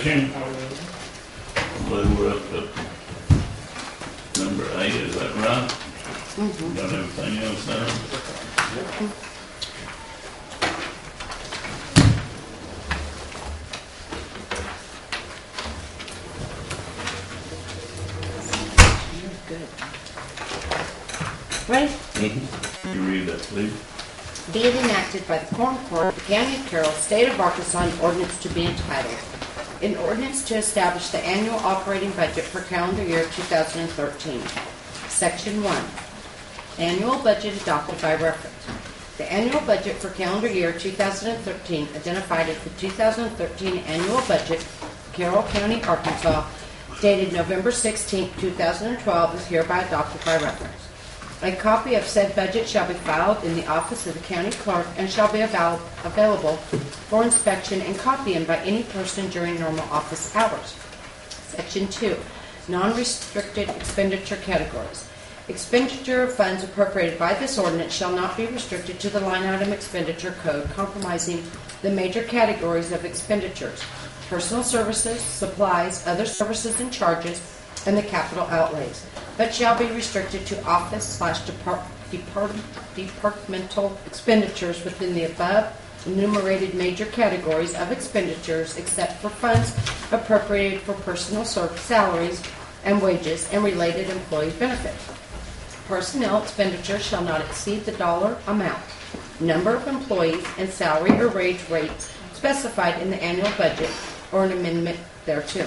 discussion? Well, we're up to number 8, is that right? Mm-hmm. Got everything else done? Ready? You read that, please. Be it enacted by the Quorum Court of the County of Carroll, State of Arkansas, an ordinance to be entitled, an ordinance to establish the annual operating budget for calendar year 2013. Section 1. Annual budget adopted by reference. The annual budget for calendar year 2013, identified as the 2013 annual budget, Carroll County, Arkansas, dated November 16, 2012, is hereby adopted by reference. A copy of said budget shall be filed in the office of the county clerk and shall be available for inspection and copying by any person during normal office hours. Section 2. Non-restricted expenditure categories. Expenditure of funds appropriated by this ordinance shall not be restricted to the line item expenditure code comprising the major categories of expenditures: personal services, supplies, other services and charges, and the capital outlays, but shall be restricted to office/departmental expenditures within the above enumerated major categories of expenditures, except for funds appropriated for personal salaries and wages and related employee benefits. Personnel expenditures shall not exceed the dollar amount, number of employees, and salary or wage rates specified in the annual budget or an amendment thereto.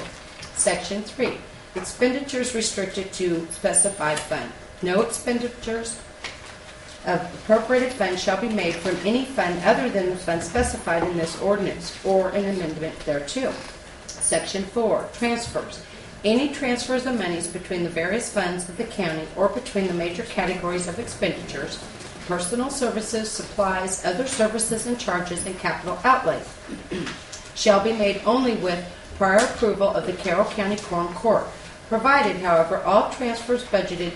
Section 3. Expenditures restricted to specified fund. No expenditures of appropriated funds shall be made from any fund other than the fund specified in this ordinance or an amendment thereto. Section 4. Transfers. Any transfers of monies between the various funds of the county or between the major categories of expenditures, personal services, supplies, other services and charges, and capital outlays shall be made only with prior approval of the Carroll County Quorum Court, provided, however, all transfers budgeted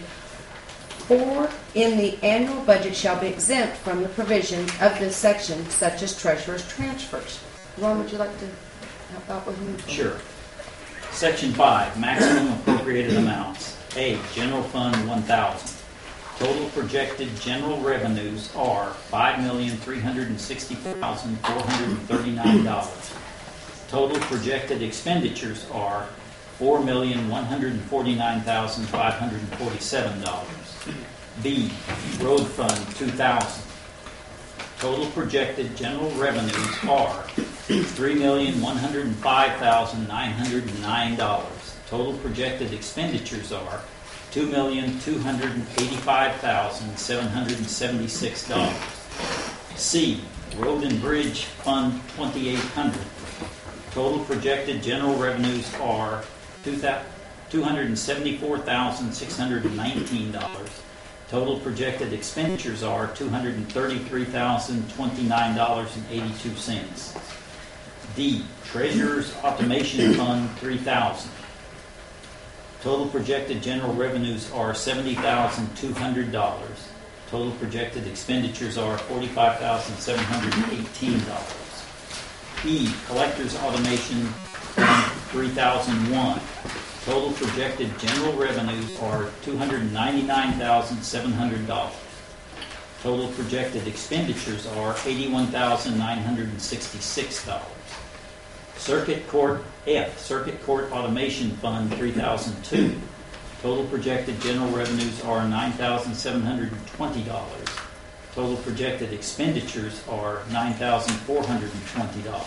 for in the annual budget shall be exempt from the provisions of this section, such as treasurer's transfers. Ron, would you like to help out with me? Sure. Section 5, maximum appropriated amounts. A, General Fund 1,000. Total projected general revenues are $5,360,439. Total projected expenditures are $4,149,547. B, Road Fund 2,000. Total projected general revenues are $3,105,909. Total projected expenditures are $2,285,776. C, Road and Bridge Fund 2,800. Total projected general revenues are $274,619. Total projected expenditures are $233,029.82. D, Treasurer's Automation Fund 3,000. Total projected general revenues are $70,200. Total projected expenditures are $45,718. E, Collector's Automation Fund 3001. Total projected general revenues are $299,700. Total projected expenditures are $81,966. Circuit Court F, Circuit Court Automation Fund 3002. Total projected general revenues are $9,720. Total projected expenditures are $9,420.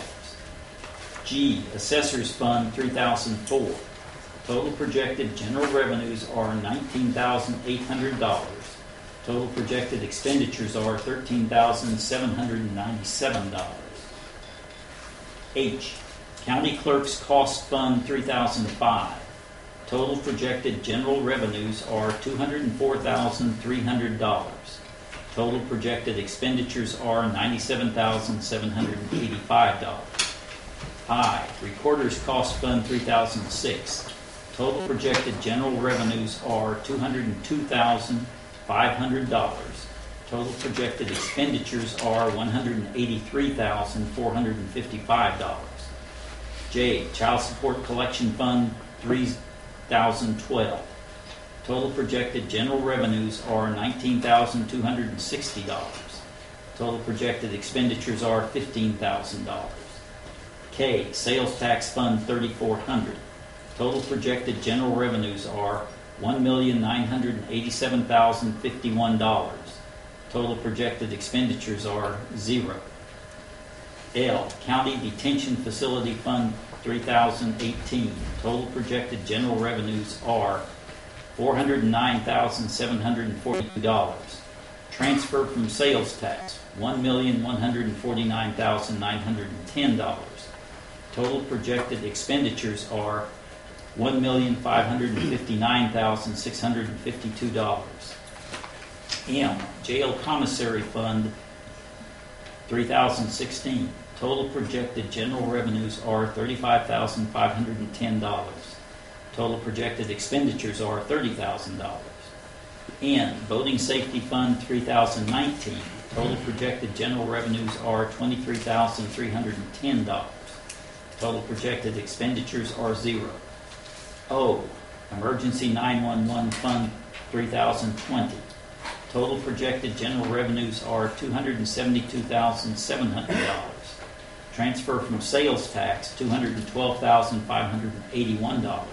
G, Assessor's Fund 3004. Total projected general revenues are $19,800. Total projected expenditures are $13,797. H, County Clerk's Cost Fund 3005. Total projected general revenues are $204,300. Total projected expenditures are $97,785. I, Recorder's Cost Fund 3006. Total projected general revenues are $202,500. Total projected expenditures are $183,455. J, Child Support Collection Fund 3012. Total projected general revenues are $19,260. Total projected expenditures are $15,000. K, Sales Tax Fund 3400. Total projected general revenues are $1,987,051. Total projected expenditures are 0. L, County Detention Facility Fund 3018. Total projected general revenues are $409,742. Transfer from sales tax, $1,149,910. Total projected expenditures are $1,559,652. M, Jail Commissary Fund 3016. Total projected general revenues are $35,510. Total projected expenditures are $30,000. N, Boating Safety Fund 3019. Total projected general revenues are $23,310. Total projected expenditures are 0. O, Emergency 911 Fund 3020. Total projected general revenues are $272,700. Transfer from sales tax, $212,581.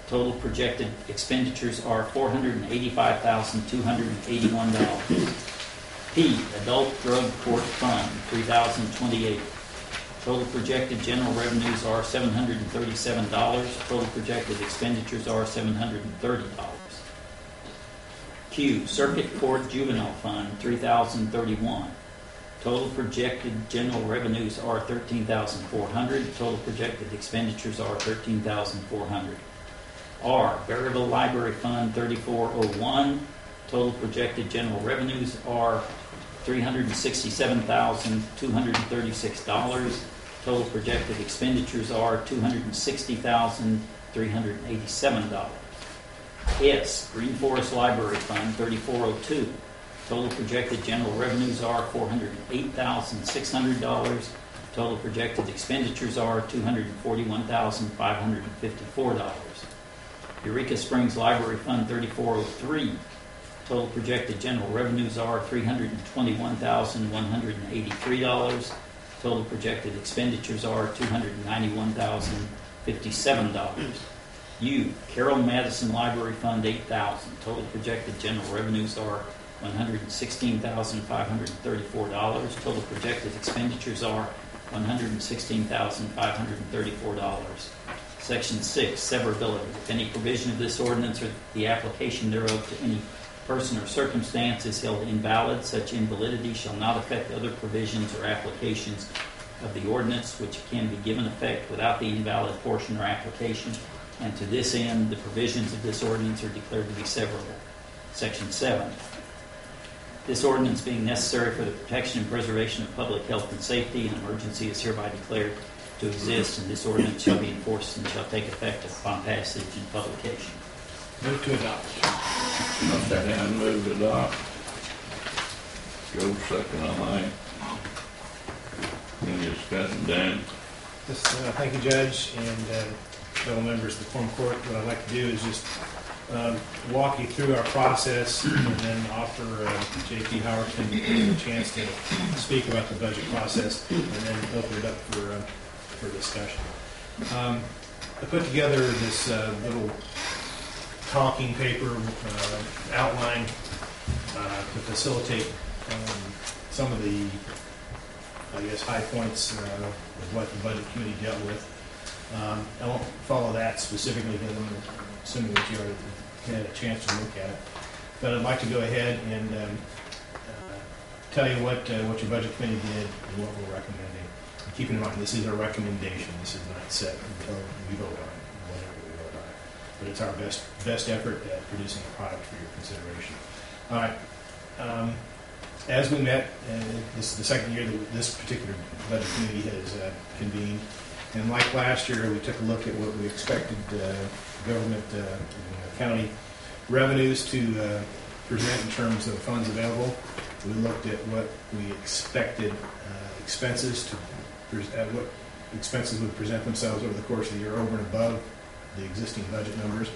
Total projected expenditures are $485,281. P, Adult Drug Court Fund 3028. Total projected general revenues are $737. Total projected expenditures are $730. Q, Circuit Court Juvenile Fund 3031. Total projected general revenues are $13,400. Total projected expenditures are $13,400. R, Variable Library Fund 3401. Total projected general revenues are $367,236. Total projected expenditures are $260,387. S, Green Forest Library Fund 3402. Total projected general revenues are $408,600. Total projected expenditures are $241,554. Eureka Springs Library Fund 3403. Total projected general revenues are $321,183. Total projected expenditures are $291,057. U, Carroll Madison Library Fund 8000. Total projected general revenues are $116,534. Total projected expenditures are $116,534. Section 6, severability. If any provision of this ordinance or the application thereof to any person or circumstance is held invalid, such invalidity shall not affect other provisions or applications of the ordinance, which can be given effect without the invalid portion or application, and to this end, the provisions of this ordinance are declared to be severable. Section 7. This ordinance being necessary for the protection and preservation of public health and safety, an emergency is hereby declared to exist, and this ordinance shall be enforced and shall take effect upon passage and publication. Move to adopt. Dan move to adopt. Joe second on that. Any discussion, Dan? Yes, thank you, Judge, and fellow members of the Quorum Court. What I'd like to do is just walk you through our process and then offer J.P. Howerton a chance to speak about the budget process and then open it up for discussion. I put together this little talking paper outline to facilitate some of the, I guess, high points of what the Budget Committee dealt with. I won't follow that specifically because I'm assuming that you already had a chance to look at it. But I'd like to go ahead and tell you what your Budget Committee did and what we're recommending. And keep in mind, this is a recommendation. This is not set until we vote on it, whenever we vote on it. But it's our best effort at producing a product for your consideration. All right. As we met, this is the second year that this particular Budget Committee has convened. And like last year, we took a look at what we expected government county revenues to present in terms of funds available. We looked at what we expected expenses to what expenses would present themselves over the course of the year over and above the existing budget numbers.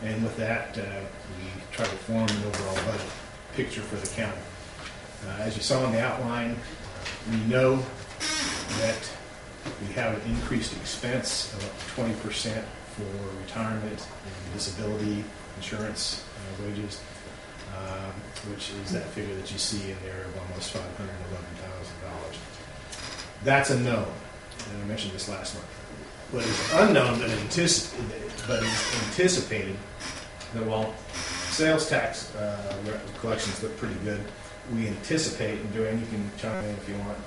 And with that, we try to form an overall budget picture for the county. As you saw in the outline, we know that we have an increased expense of up to 20% for retirement and disability insurance wages, which is that figure that you see in there of almost $511,000. That's a known, and I mentioned this last month. What is unknown but is anticipated, that while sales tax collections look pretty good, we anticipate, and Joanne, you can chime in if you want,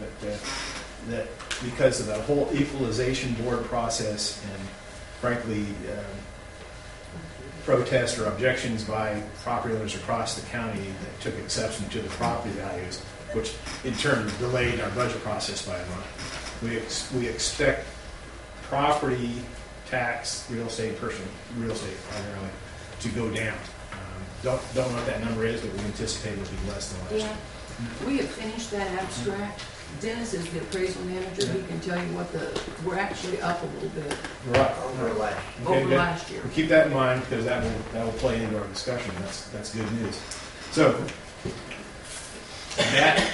that because of the whole equalization board process and frankly protests or objections by property owners across the county that took exception to the property values, which in turn delayed our budget process by a month, we expect property tax, real estate primarily, to go down. Don't know what that number is, but we anticipate it'll be less than last year. We have finished that abstract. Dennis is the appraisal manager. He can tell you we're actually up a little bit Right. over good. last year. Well, keep that in mind because that will play into our discussion. That's good news. So that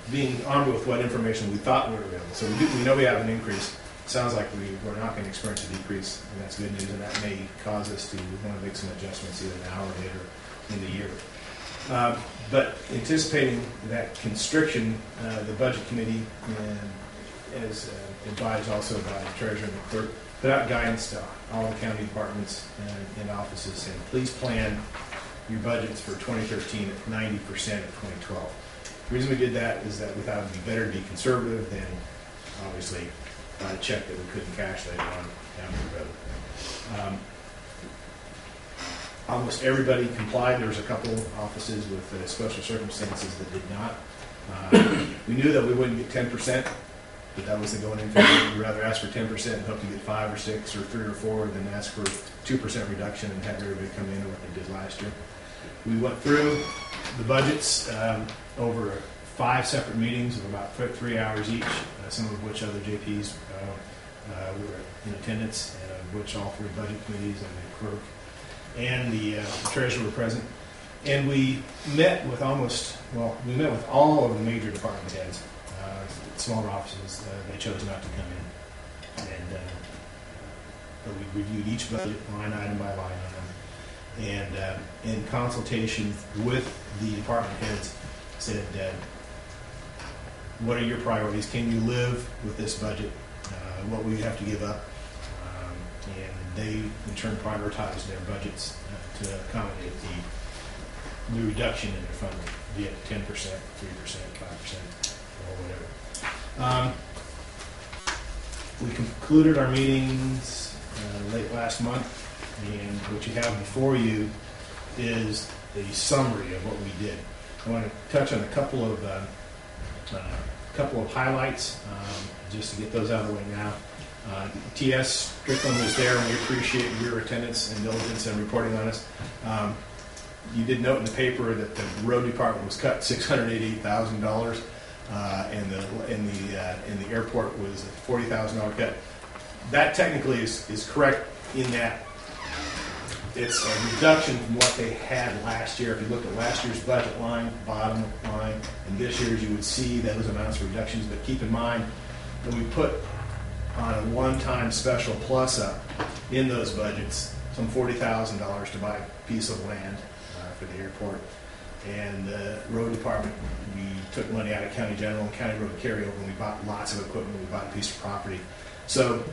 being armed with what information we thought we were available. So we know we have an increase. Sounds like we're not going to experience a decrease, and that's good news, and that may cause us to want to make some adjustments either now or later in the year. But anticipating that constriction, the Budget Committee, as advised also by the Treasurer and the Clerk, put out guidance to all the county departments and offices saying, please plan your budgets for 2013 at 90% of 2012. The reason we did that is that we thought it would be better to be conservative than obviously write a check that we couldn't cash later on down the road. Almost everybody complied. There was a couple offices with special circumstances that did not. We knew that we wouldn't get 10%, but that was the going in figure. We'd rather ask for 10% and hope to get 5 or 6 or 3 or 4 than ask for 2% reduction and have everybody come in what they did last year. We went through the budgets over 5 separate meetings of about 3 hours each, some of which other JPs were in attendance, and of which all 3 budget committees and the clerk and the treasurer were present. And we met with all of the major department heads. Smaller offices, they chose not to come in. And but we reviewed each budget line item by line item. And in consultation with the department heads, said, what are your priorities? Can you live with this budget? What will you have to give up? And they, in turn, prioritized their budgets to accommodate the reduction in their funding, be it 10%, 3%, 5%, or whatever. We concluded our meetings late last month, and what you have before you is the summary of what we did. I want to touch on a couple of highlights, just to get those out of the way now. T.S. Strickland was there, and we appreciate your attendance and diligence and reporting on us. You did note in the paper that the road department was cut $688,000, and the airport was a $40,000 cut. That technically is correct in that it's a reduction from what they had last year. If you look at last year's budget line, bottom line, and this year's, you would see those amounts of reductions. But keep in mind that we put on a one-time special plus up in those budgets some $40,000 to buy a piece of land for the airport. And the road department, we took money out of county general and county road carryover, and we bought lots of equipment. We bought a piece of property. So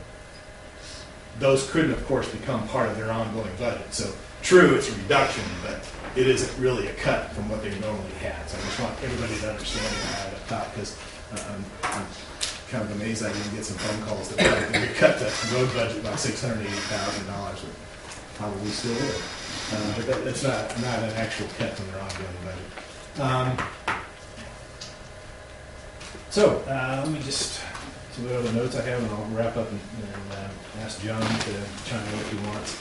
those couldn't, of course, become part of their ongoing budget. So true, it's a reduction, but it isn't really a cut from what they normally had. So I just want everybody to understand that up top, because I'm kind of amazed I didn't get some phone calls that we cut the road budget by $688,000. Probably still would. But that's not an actual cut from their ongoing budget. Let me just see what other notes I have, and I'll wrap up and ask John to chime in if he wants.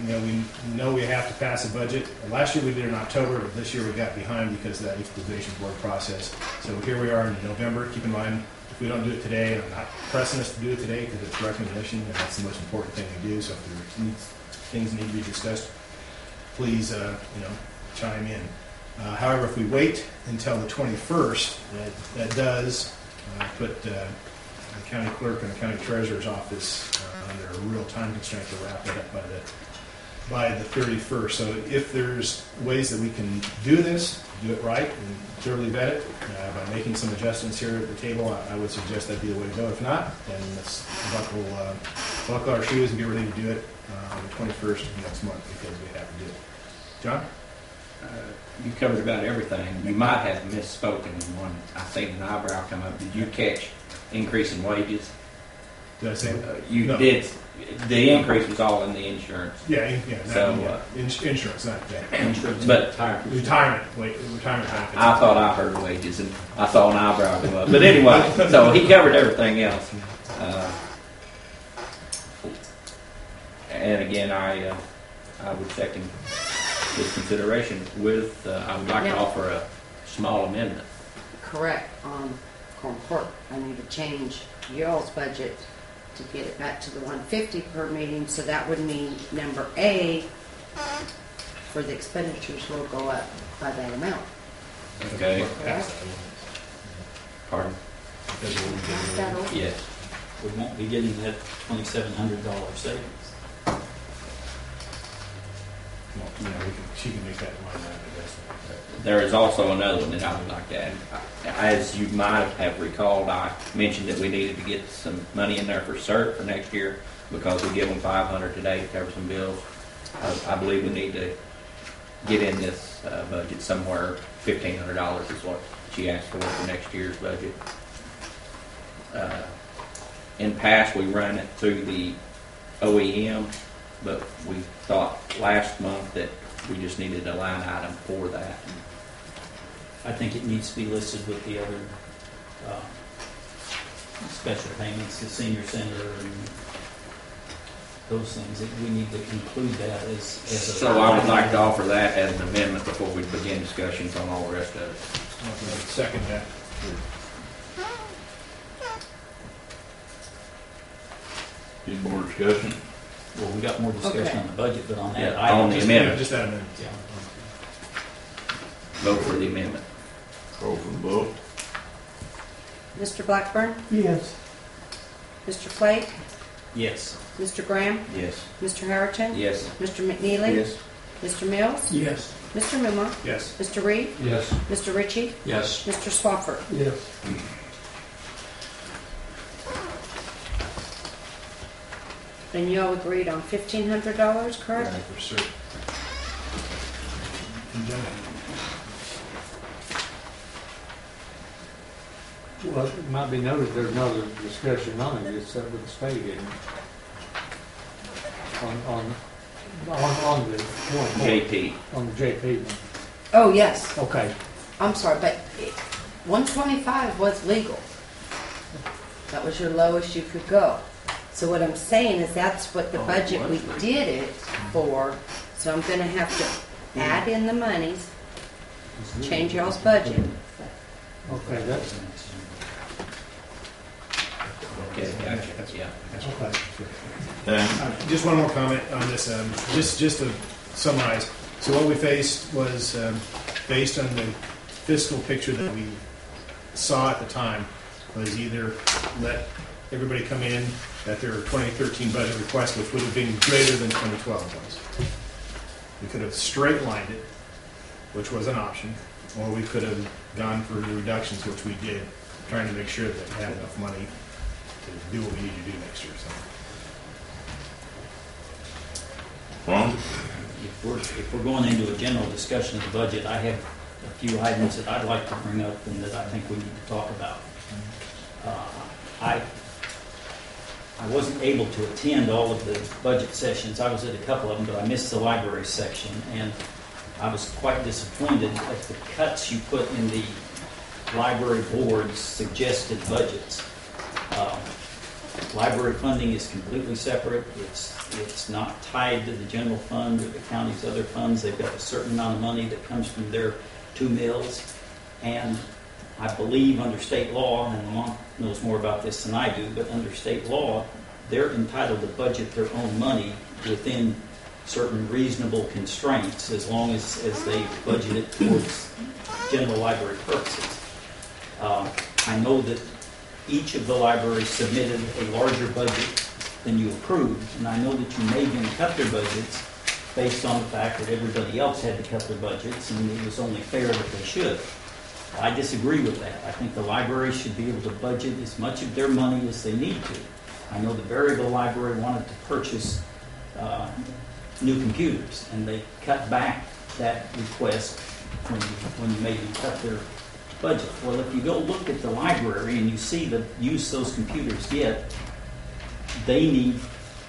we know we have to pass a budget. Last year we did it in October, but this year we got behind because of that equalization board process. So here we are in November. Keep in mind, if we don't do it today, I'm not pressing us to do it today because it's recommendation, and that's the most important thing we do. So if things need to be discussed, please, chime in. However, if we wait until the 21st, that does put the county clerk and the county treasurer's office under a real time constraint to wrap it up by the 31st. So if there's ways that we can do this, do it right, and thoroughly vet it by making some adjustments here at the table, I would suggest that'd be the way to go. If not, then let's buckle our shoes and get ready to do it on the 21st of next month because we have to do it. John? You covered about everything. You might have misspoken when I seen an eyebrow come up. Did you catch increase in wages? Did I say You no. did. The increase was all in the insurance. Yeah. So, Insurance, not that. Insurance, But- Retirement benefits. I thought I heard wages, and I saw an eyebrow go up. But anyway, so he covered everything else. And again, I would second this consideration with, I would like to Now- offer a small amendment. Correct, on Quorum Court. I need to change y'all's budget to get it back to the 150 per meeting, so that would mean number A for the expenditures will go up by that amount. Okay. Correct? Pardon? Pass that over. Yes. we won't be getting that $2,700 savings. She can make that line item adjustment. There is also another one that I would like to add. As you might have recalled, I mentioned that we needed to get some money in there for CERT for next year because we give them $500 today to cover some bills. I believe we need to get in this budget somewhere. $1,500 is what she asked for next year's budget. In past, we run it through the OEM, but we thought last month that we just needed a line item for that. I think it needs to be listed with the other special payments, the senior center, and those things. We need to include that as a... So I would like to offer that as an amendment before we begin discussions on all the rest of it. Second that. Any more discussion? Well, we got more discussion Okay. on the budget, but on that Yeah, item... on the amendment. Just that amendment. Yeah. Vote for the amendment. Call for the vote. Mr. Blackburn? Yes. Mr. Flake? Yes. Mr. Graham? Yes. Mr. Harrington? Yes. Mr. McNeely? Yes. Mr. Mills? Yes. Mr. Mumma? Yes. Mr. Reed? Yes. Mr. Ritchie? Yes. Mr. Swafford? Yes. And you all agreed on $1,500, correct? Right, for certain. Well, it might be noted there's another discussion on it, it's up with the state, isn't it? On the one, JP. on the JP one. Oh, yes. Okay. I'm sorry, but 125 was legal. That was your lowest you could go. So what I'm saying is that's what the budget we did it for. So I'm going to have to add in the monies, change y'all's budget. Okay, that's, Okay, gotcha. Yeah. okay. Just one more comment on this, just to summarize. So what we faced was, based on the fiscal picture that we saw at the time, was either let everybody come in at their 2013 budget request, which would have been greater than 2012 was. We could have straight lined it, which was an option, or we could have gone for the reductions, which we did, trying to make sure that we had enough money to do what we need to do next year. So. Ron? If we're going into a general discussion of the budget, I have a few items that I'd like to bring up and that I think we need to talk about. I wasn't able to attend all of the budget sessions. I was at a couple of them, but I missed the library section, and I was quite disappointed at the cuts you put in the library board's suggested budgets. Library funding is completely separate. It's not tied to the general fund or the county's other funds. They've got a certain amount of money that comes from their 2 mills. And I believe under state law, and Lamont knows more about this than I do, but under state law, they're entitled to budget their own money within certain reasonable constraints as long as they budget it towards general library purposes. I know that each of the libraries submitted a larger budget than you approved, and I know that you made them cut their budgets based on the fact that everybody else had to cut their budgets, and it was only fair that they should. I disagree with that. I think the library should be able to budget as much of their money as they need to. I know the Berryville Library wanted to purchase new computers, and they cut back that request when you made them cut their budget. Well, if you go look at the library and you see the use those computers get, they need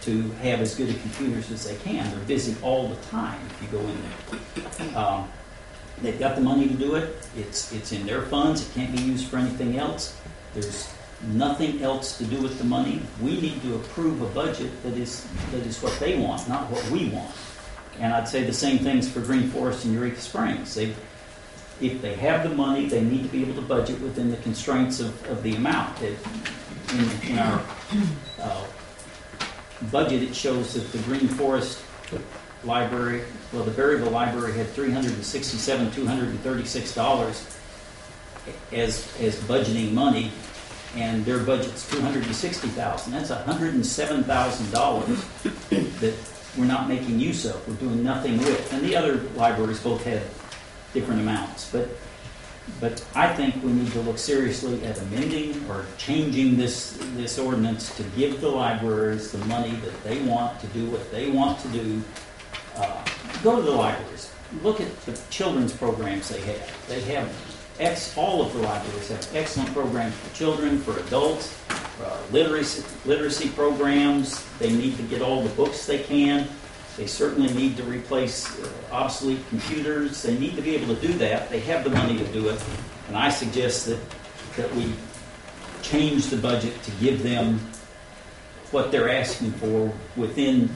to have as good a computers as they can. They're busy all the time if you go in there. They've got the money to do it. It's in their funds. It can't be used for anything else. There's nothing else to do with the money. We need to approve a budget that is what they want, not what we want. And I'd say the same things for Green Forest and Eureka Springs. If they have the money, they need to be able to budget within the constraints of the amount. In our budget, it shows that the Green Forest Library, well, the Berryville Library had $367,236 as budgeting money, and their budget's $260,000. That's $107,000 that we're not making use of. We're doing nothing with. And the other libraries both had different amounts. But I think we need to look seriously at amending or changing this ordinance to give the libraries the money that they want to do what they want to do. Go to the libraries. Look at the children's programs they have. They have all of the libraries have excellent programs for children, for adults, literacy programs. They need to get all the books they can. They certainly need to replace obsolete computers. They need to be able to do that. They have the money to do it. And I suggest that we change the budget to give them what they're asking for within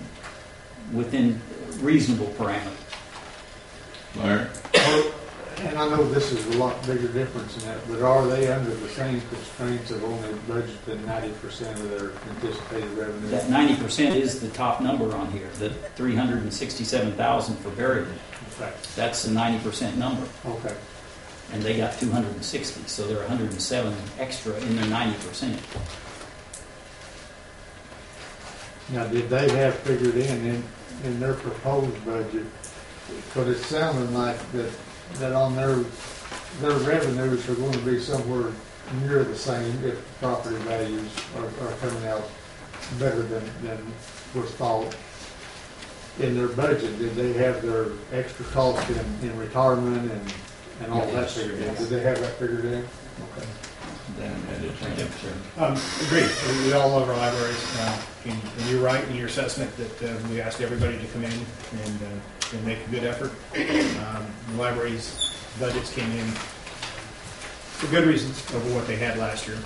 reasonable parameters. Larry? And I know this is a lot bigger difference in that, but are they under the same constraints of only budgeting 90% of their anticipated revenue? That 90% is the top number on here, the $367,000 for Berryville. Okay. That's the 90% number. Okay. And they got 260, so they're 107 extra in their 90%. Now, did they have figured in their proposed budget, because it sounded like that on their revenues are going to be somewhere near the same if the property values are coming out better than was thought. In their budget, did they have their extra cost in retirement and all that figured in? Did they have that figured in? Okay. Agreed. We all love our libraries. And you're right in your assessment that we asked everybody to come in and make a good effort. The library's budgets came in for good reasons over what they had last year.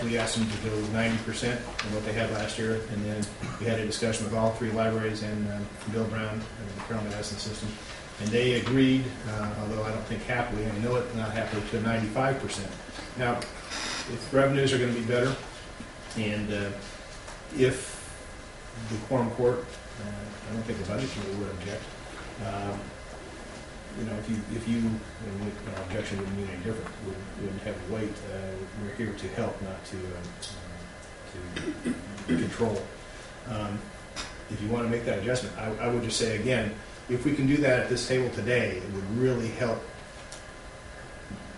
We asked them to go 90% of what they had last year, and then we had a discussion with all three libraries and Bill Brown, the Crown Medicine System, and they agreed, although I don't think happily, I know it not happily, to 95%. Now, if revenues are going to be better, and if the Quorum Court, I don't think the budget committee would object. If you objection wouldn't mean any different. We wouldn't have to wait. We're here to help, not to control. If you want to make that adjustment, I would just say again, if we can do that at this table today, it would really help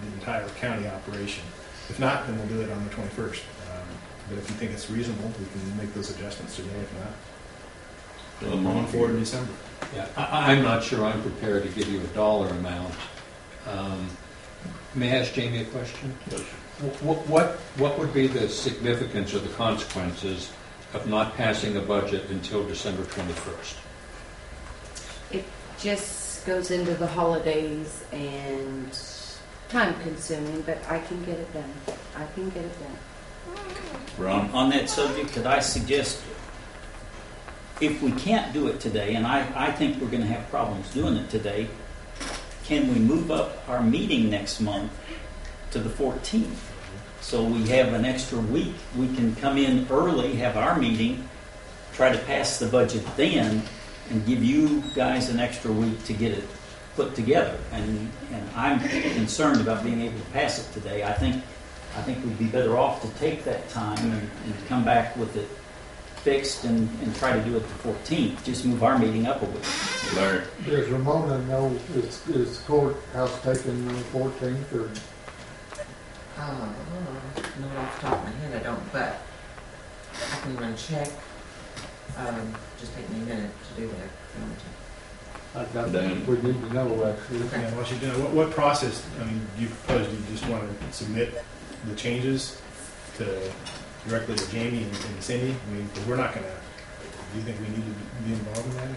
the entire county operation. If not, then we'll do it on the 21st. But if you think it's reasonable, we can make those adjustments today. If not, going forward in December. Yeah, I'm not sure I'm prepared to give you a dollar amount. May I ask Jamie a question? Yes. What would be the significance or the consequences of not passing a budget until December 21st? It just goes into the holidays and time consuming, but I can get it done. Ron? On that subject, could I suggest, if we can't do it today, and I think we're going to have problems doing it today, can we move up our meeting next month to the 14th? So we have an extra week. We can come in early, have our meeting, try to pass the budget then, and give you guys an extra week to get it put together. And I'm concerned about being able to pass it today. I think we'd be better off to take that time and come back with it fixed and try to do it the 14th. Just move our meeting up a week. Larry? Does Ramona know, is courthouse taken on the 14th, or? Not off the top of my head, I don't, but I can run check. Just take me a minute to do that if you want to. We need to know, actually. Yeah, what you do, what process, I mean, do you propose, do you just want to submit the changes directly to Jamie and Cindy? I mean, 'cause we're not going to, do you think we need to be involved in that?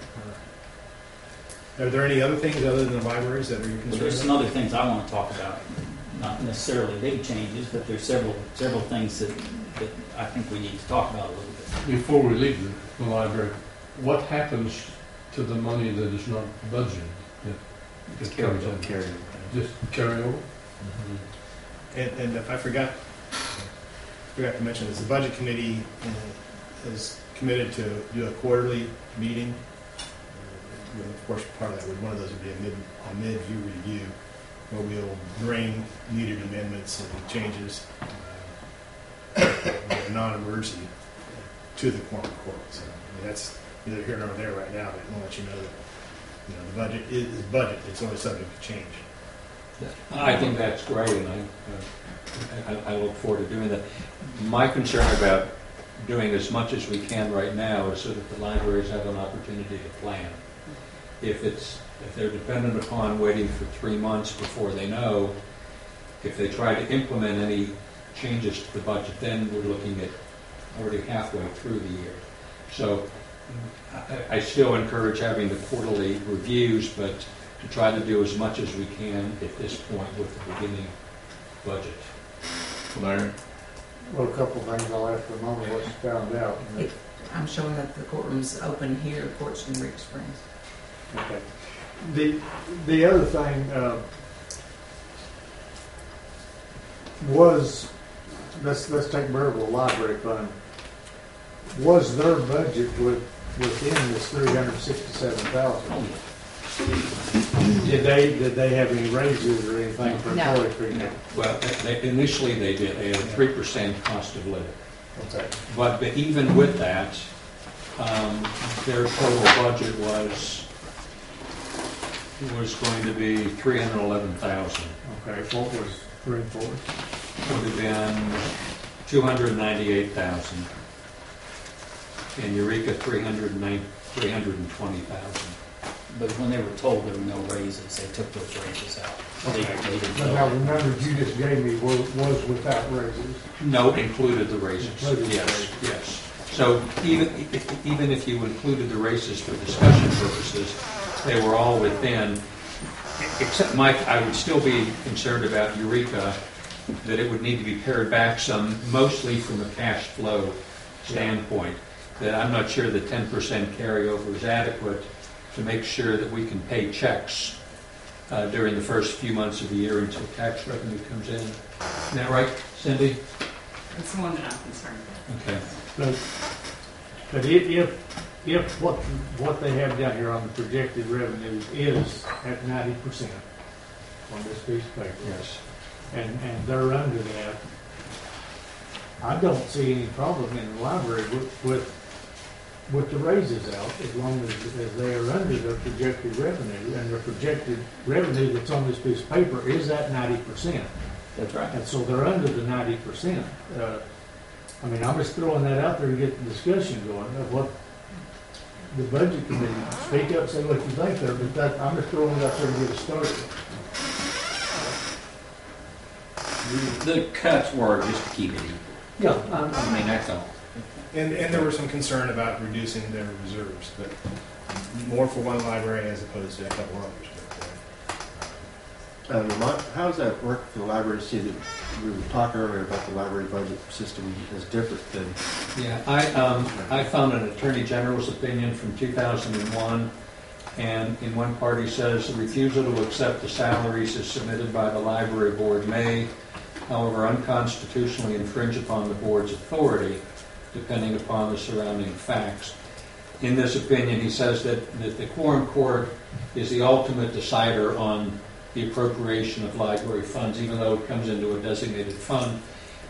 Or are there any other things other than the libraries that are your But concern? there's some other things I want to talk about. Not necessarily big changes, but there's several things that I think we need to talk about a little bit. Before we leave the library, what happens to the money that is not budgeted? That comes in? Just carry over? And if I forgot to mention this, the budget committee is committed to do a quarterly meeting. Of course, part of that one of those would be a mid-view review, where we'll bring needed amendments and changes, non-emergency, to the Quorum Court. So I mean, that's neither here nor there right now, but I want to let you know that the budget is budget. It's always subject to change. I think that's great, and I look forward to doing that. My concern about doing as much as we can right now is so that the libraries have an opportunity to plan. If they're dependent upon waiting for 3 months before they know, if they try to implement any changes to the budget, then we're looking at already halfway through the year. So I still encourage having the quarterly reviews, but to try to do as much as we can at this point with the beginning budget. Larry? Well, a couple of things I'll ask Ramona what she found out. I'm showing that the courtroom's open here, court's in Rick Springs. Okay. The other thing was, let's take Maryville Library Fund. Was their budget within this $367,000? Did they have any raises or anything for No. employee people? Well, initially they did. They had a 3% cost of living. Okay. But even with that, their total budget was going to be $311,000. Okay, what was 3 and 4? Would have been $298,000. And Eureka, $320,000. But when they were told there were no raises, they took those raises out. They didn't But know. now the numbers you just gave me was without raises. No, included the raises. Included the Yes, raises. yes. So even if you included the raises for discussion purposes, they were all within, except Mike, I would still be concerned about Eureka, that it would need to be pared back some, mostly from a cash flow standpoint, that I'm not sure the 10% carryover is adequate to make sure that we can pay checks during the first few months of the year until tax revenue comes in. Isn't that right, Cindy? That's the one that I'm concerned with. Okay. But if what they have down here on the projected revenue is at 90% on this piece of paper, Yes. and they're under that, I don't see any problem in the library with the raises out, as long as they are under their projected revenue, and their projected revenue that's on this piece of paper is at 90%. That's right. And so they're under the 90%. I mean, I'm just throwing that out there to get the discussion going of what the budget committee, speak up, say what you think there, but that, I'm just throwing it out there to get it started. The cuts were just to keep it equal. Yeah, I mean, that's all. And there was some concern about reducing their reserves, but more for one library as opposed to a couple others. Lamont, how does that work for the library? See, that we were talking earlier about the library budget system is different than. Yeah, I found an Attorney General's opinion from 2001, and in one part he says the refusal to accept the salaries as submitted by the library board may, however, unconstitutionally infringe upon the board's authority, depending upon the surrounding facts. In this opinion, he says that the Quorum Court is the ultimate decider on the appropriation of library funds, even though it comes into a designated fund,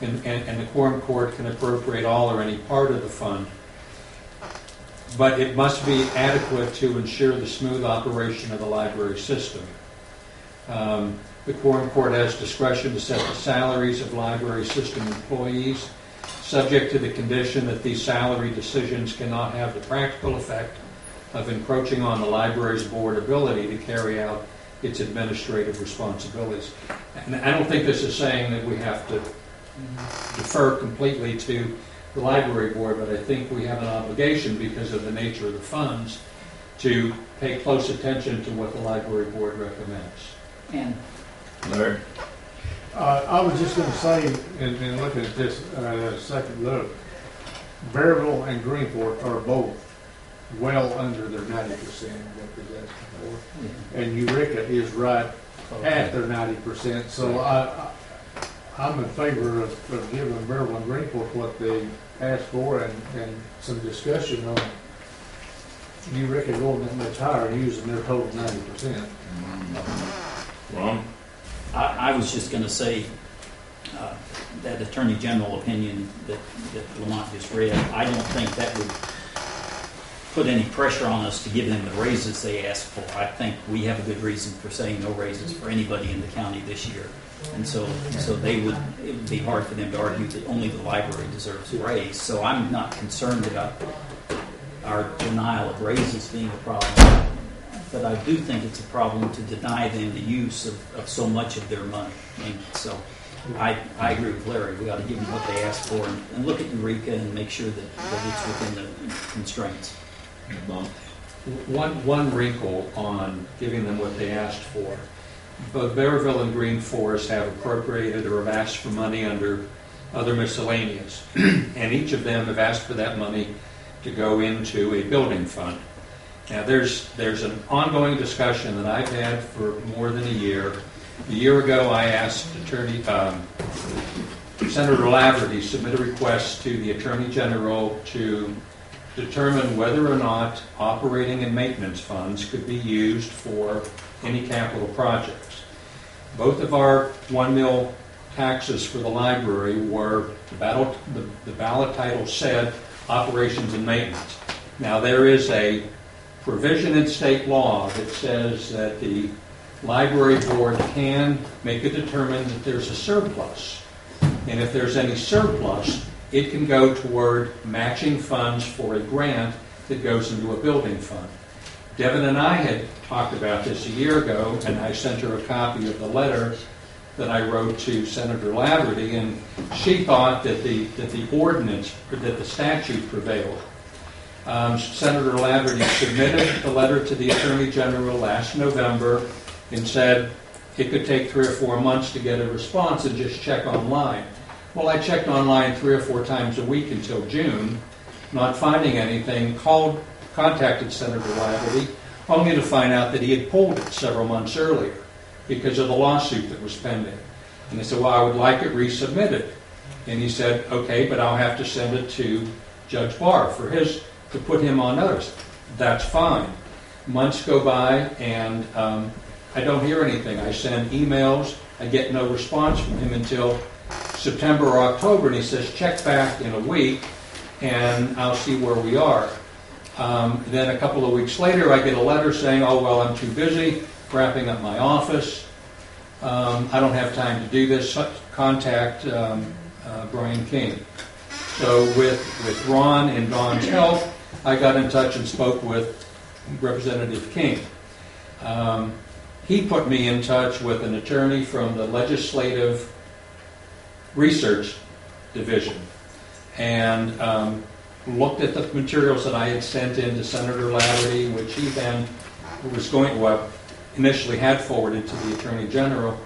and the Quorum Court can appropriate all or any part of the fund. But it must be adequate to ensure the smooth operation of the library system. The Quorum Court has discretion to set the salaries of library system employees, subject to the condition that these salary decisions cannot have the practical effect of encroaching on the library's board ability to carry out its administrative responsibilities. And I don't think this is saying that we have to defer completely to the library board, but I think we have an obligation, because of the nature of the funds, to pay close attention to what the library board recommends. And Larry? I was just going to say, and looking at this second look, Bearville and Greenport are both well under their 90% what they're asking for. And Eureka is right at their 90%. So I'm in favor of giving Bearville and Greenport what they asked for, and some discussion on Eureka going that much higher using their total 90%. Ron? I was just going to say that Attorney General opinion that Lamont just read, I don't think that would put any pressure on us to give them the raises they asked for. I think we have a good reason for saying no raises for anybody in the county this year. And so it would be hard for them to argue that only the library deserves a raise. So I'm not concerned about our denial of raises being a problem. But I do think it's a problem to deny them the use of so much of their money. And so I agree with Larry. We ought to give them what they asked for and look at Eureka and make sure that it's within the constraints. One wrinkle on giving them what they asked for. Both Bearville and Green Forest have appropriated or have asked for money under other miscellaneous. And each of them have asked for that money to go into a building fund. Now, there's an ongoing discussion that I've had for more than a year. A year ago, I asked Senator Laverty to submit a request to the Attorney General to determine whether or not operating and maintenance funds could be used for any capital projects. Both of our 1 mil taxes for the library were, the ballot title said, operations and maintenance. Now, there is a provision in state law that says that the library board can make a determination that there's a surplus. And if there's any surplus, it can go toward matching funds for a grant that goes into a building fund. Devin and I had talked about this a year ago, and I sent her a copy of the letter that I wrote to Senator Laverty, and she thought that the ordinance, that the statute prevailed. Senator Laverty submitted the letter to the Attorney General last November and said it could take 3 or 4 months to get a response and just check online. Well, I checked online 3 or 4 times a week until June, not finding anything, contacted Senator Laverty, only to find out that he had pulled it several months earlier because of the lawsuit that was pending. And I said, well, I would like it resubmitted. And he said, okay, but I'll have to send it to Judge Barr to put him on notice. That's fine. Months go by, and I don't hear anything. I send emails. I get no response from him until September or October, and he says, check back in a week, and I'll see where we are. Then a couple of weeks later, I get a letter saying, oh, well, I'm too busy wrapping up my office. I don't have time to do this. Contact Brian King. So with Ron and Don's help, I got in touch and spoke with Representative King. He put me in touch with an attorney from the Legislative Research Division and looked at the materials that I had sent in to Senator Laverty, which he then was going, well, initially had forwarded to the Attorney General.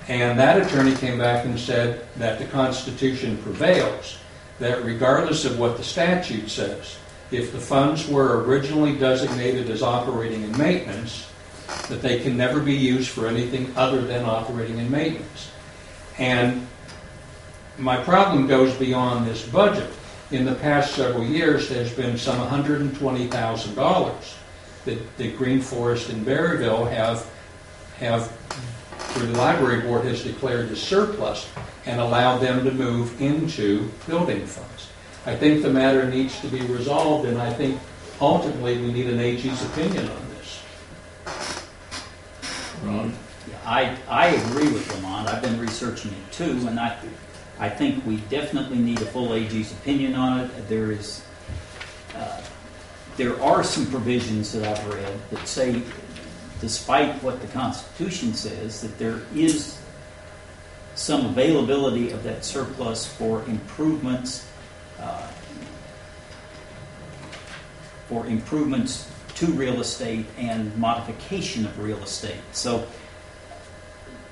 And that attorney came back and said that the Constitution prevails, that regardless of what the statute says, if the funds were originally designated as operating and maintenance, that they can never be used for anything other than operating and maintenance. And my problem goes beyond this budget. In the past several years, there's been some $120,000 that the Green Forest and Berryville have through the library board has declared as surplus and allowed them to move into building funds. I think the matter needs to be resolved, and I think ultimately we need an AG's opinion on this. Ron? I agree with Lamont. I've been researching it too, and I think we definitely need a full AG's opinion on it. There are some provisions that I've read that say, despite what the Constitution says, that there is some availability of that surplus for improvements to real estate and modification of real estate. So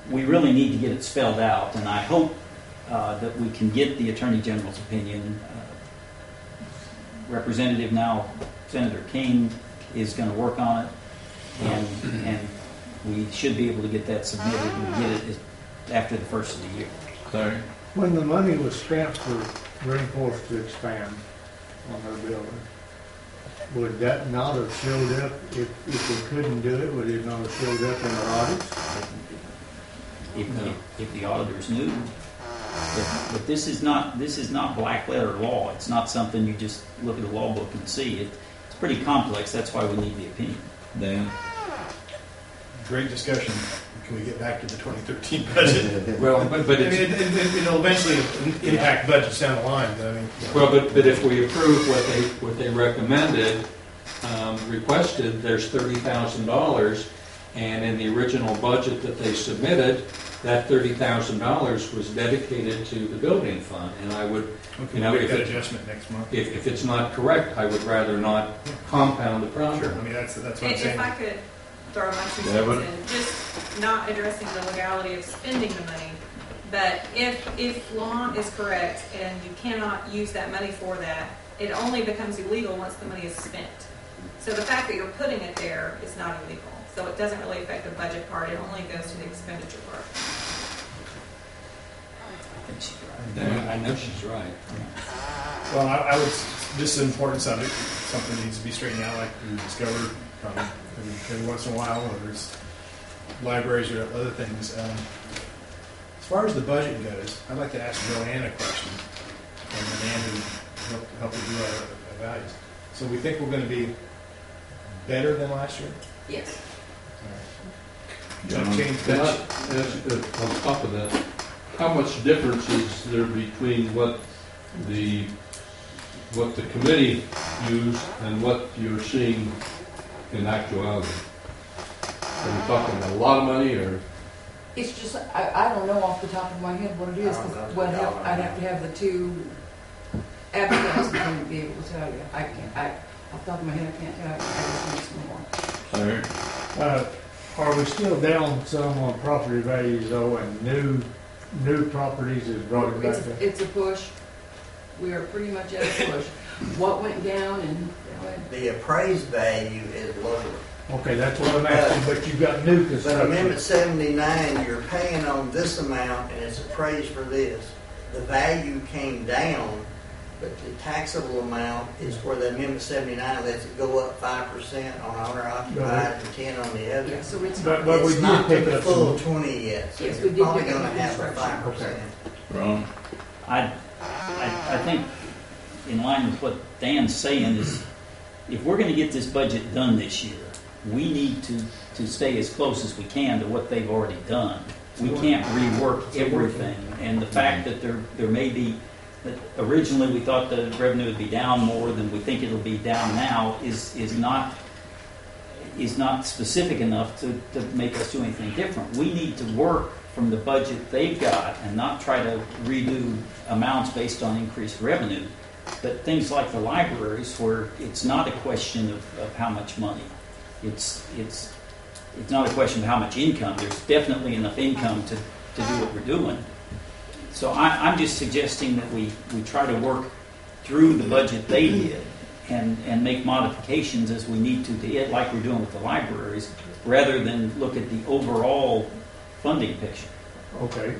we really need to get it spelled out, and I hope that we can get the Attorney General's opinion. Representative now, Senator King, is going to work on it, and we should be able to get that submitted and get it after the first of the year. Sorry? When the money was spent for Green Forest to expand on their building, would that not have showed up, if they couldn't do it, would it not have showed up in the audits? If the auditors knew. But this is not black letter law. It's not something you just look at the law book and see. It's pretty complex. That's why we need the opinion. Dan? Great discussion. Can we get back to the 2013 budget? Well, but it's, it'll eventually impact budgets down the line. But I mean, well, but if we approve what they recommended, requested, there's $30,000, and in the original budget that they submitted, that $30,000 was dedicated to the building fund, and I would, make that adjustment next month. If it's not correct, I would rather not compound the problem. Sure. I mean, that's what I'm saying. If I could throw my 2 cents in, just not addressing the legality of spending the money, but if Lamont is correct and you cannot use that money for that, it only becomes illegal once the money is spent. So the fact that you're putting it there is not illegal. So it doesn't really affect the budget part. It only goes to the expenditure part. I think she's right. I know she's right. Well, I would. This is an important subject. Something that needs to be straightened out, like we discovered probably every once in a while, whether it's libraries or other things. As far as the budget goes, I'd like to ask Joanne a question, and the man who helped us do our values. So we think we're going to be better than last year? Yes. Can I ask, on top of that, how much difference is there between what the committee used and what you're seeing in actuality? Are we talking a lot of money, or? It's just, I don't know off the top of my head what it is, because I'd have to have the two applicants to be able to tell you. I can't, off the top of my head, I can't tell you. I just need some more. Sorry? Are we still down some on property values though, and new properties has brought it back up? It's a push. We are pretty much at a push. What went down and The appraised value is lower. Okay, that's what I'm asking, but you've got new But construction. Amendment 79, you're paying on this amount and it's appraised for this. The value came down, but the taxable amount is where the Amendment 79 lets it go up 5% on owner occupied and 10 on the other. yeah, so it's But not. we It's did not to pick the up full some. 20 yet, so Yes, we you're did probably pick up going to have a construction. 5%. Ron? I think, in line with what Dan's saying, is if we're going to get this budget done this year, we need to stay as close as we can to what they've already done. We can't rework everything, and the fact that there may be, that originally we thought the revenue would be down more than we think it'll be down now is not specific enough to make us do anything different. We need to work from the budget they've got and not try to redo amounts based on increased revenue. But things like the libraries, where it's not a question of how much money. It's it's not a question of how much income. There's definitely enough income to do what we're doing. So I'm just suggesting that we try to work through the budget they did and make modifications as we need to it, like we're doing with the libraries, rather than look at the overall funding picture. Okay.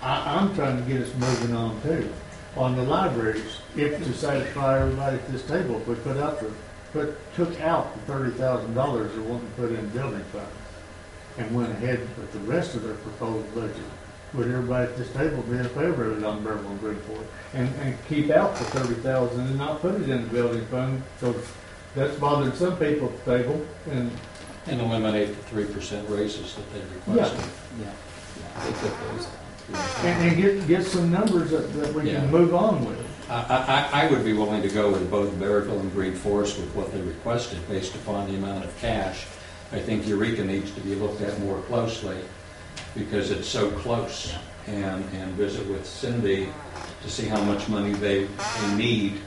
I'm trying to get us moving on too. On the libraries, if to satisfy everybody at this table, if we took out the $30,000 they want to put in building fund and went ahead with the rest of their proposed budget, would everybody at this table be in favor of it on Beverly and Greenport? And keep out the $30,000 and not put it in the building fund, so that's bothering some people at the table, and eliminate the 3% raises that they requested. Yeah. They took those out. and get some numbers that we Yeah. can move on with. I would be willing to go with both Berryville and Green Forest with what they requested based upon the amount of cash. I think Eureka needs to be looked at more closely because it's so close. And visit with Cindy to see how much money they need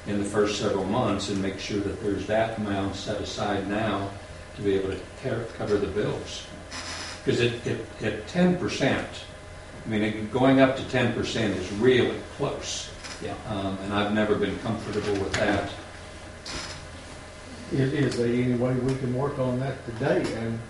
in the first several months and make sure that there's that amount set aside now to be able to cover the bills. Because at 10%, I mean, going up to 10% is really close. Yeah. And I've never been comfortable with that. Is there any way we can work on that today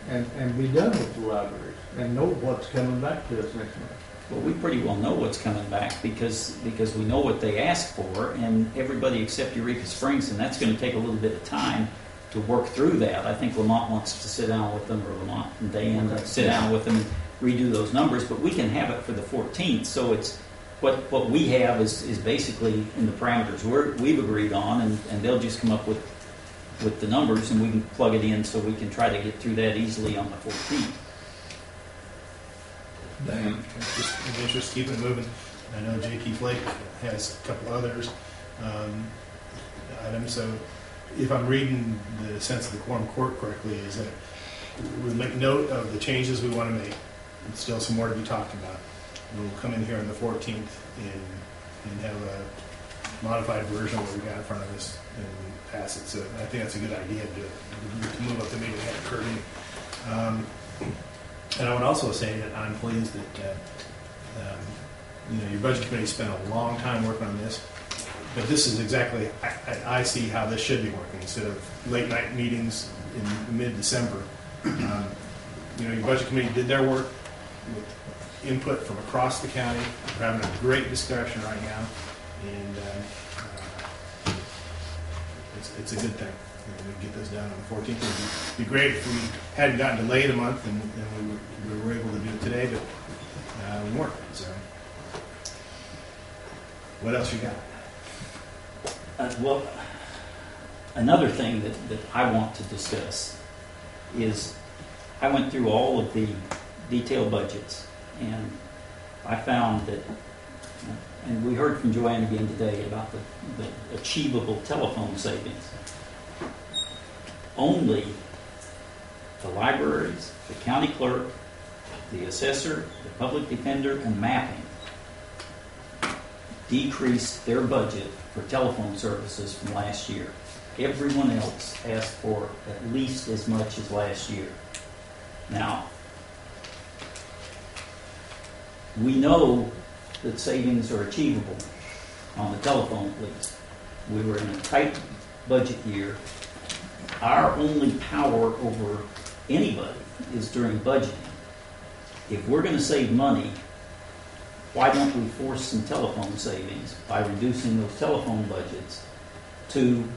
and be done with the libraries and know what's coming back to us next month? Well, we pretty well know what's coming back because we know what they asked for, and everybody except Eureka Springs, and that's going to take a little bit of time to work through that. I think Lamont wants to sit down with them, or Lamont and Diane sit down with them and redo those numbers, but we can have it for the 14th. So it's what we have is basically in the parameters we've agreed on, and they'll just come up with the numbers, and we can plug it in so we can try to get through that easily on the 14th. Just in the interest of keeping it moving, I know J.P. Flake has a couple others items. So if I'm reading the sense of the Quorum Court correctly, is that we'll make note of the changes we want to make. There's still some more to be talked about. We'll come in here on the 14th and have a modified version of what we got in front of us and pass it. So I think that's a good idea to move up the meeting ahead of curtain. And I would also say that I'm pleased that your budget committee spent a long time working on this, but this is exactly I see how this should be working instead of late night meetings in mid-December. Your budget committee did their work with input from across the county. We're having a great discussion right now, and it's a good thing. We can get this done on the 14th. It would be great if we hadn't gotten delayed a month and we were able to do it today, but we weren't. So, what else you got? Well, another thing that I want to discuss is I went through all of the detailed budgets, and I found that, and we heard from Joanne again today about the achievable telephone savings. Only the libraries, the county clerk, the assessor, the public defender, and mapping decreased their budget for telephone services from last year. Everyone else asked for at least as much as last year. Now, we know that savings are achievable on the telephone at least. We were in a tight budget year. Our only power over anybody is during budgeting. If we're going to save money, why don't we force some telephone savings by reducing those telephone budgets to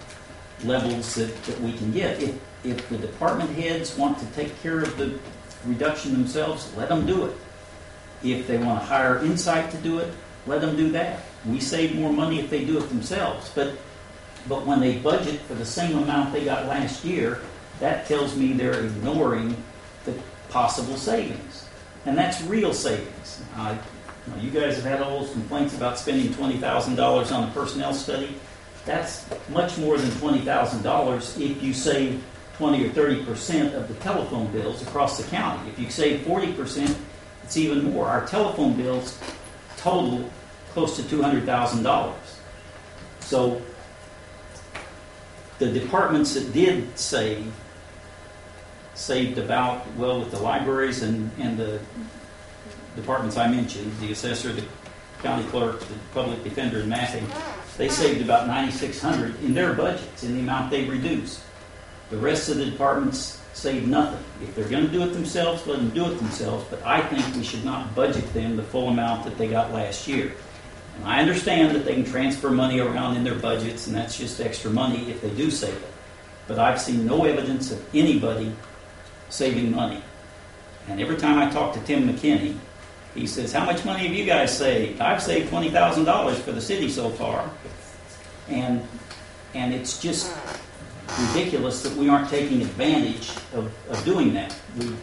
levels that we can get? If the department heads want to take care of the reduction themselves, let them do it. If they want to hire Insight to do it, let them do that. We save more money if they do it themselves. But when they budget for the same amount they got last year, that tells me they're ignoring the possible savings. And that's real savings. You guys have had all those complaints about spending $20,000 on a personnel study. That's much more than $20,000 if you save 20 or 30% of the telephone bills across the county. If you save 40%, it's even more. Our telephone bills total close to $200,000. So the departments that did save saved about, well, with the libraries and the departments I mentioned, the assessor, the county clerk, the public defender, and mapping, they saved about $9,600 in their budgets, in the amount they reduced. The rest of the departments saved nothing. If they're going to do it themselves, let them do it themselves, but I think we should not budget them the full amount that they got last year. And I understand that they can transfer money around in their budgets, and that's just extra money if they do save it. But I've seen no evidence of anybody saving money. And every time I talk to Tim McKinney, he says, how much money have you guys saved? I've saved $20,000 for the city so far. And it's just ridiculous that we aren't taking advantage of doing that.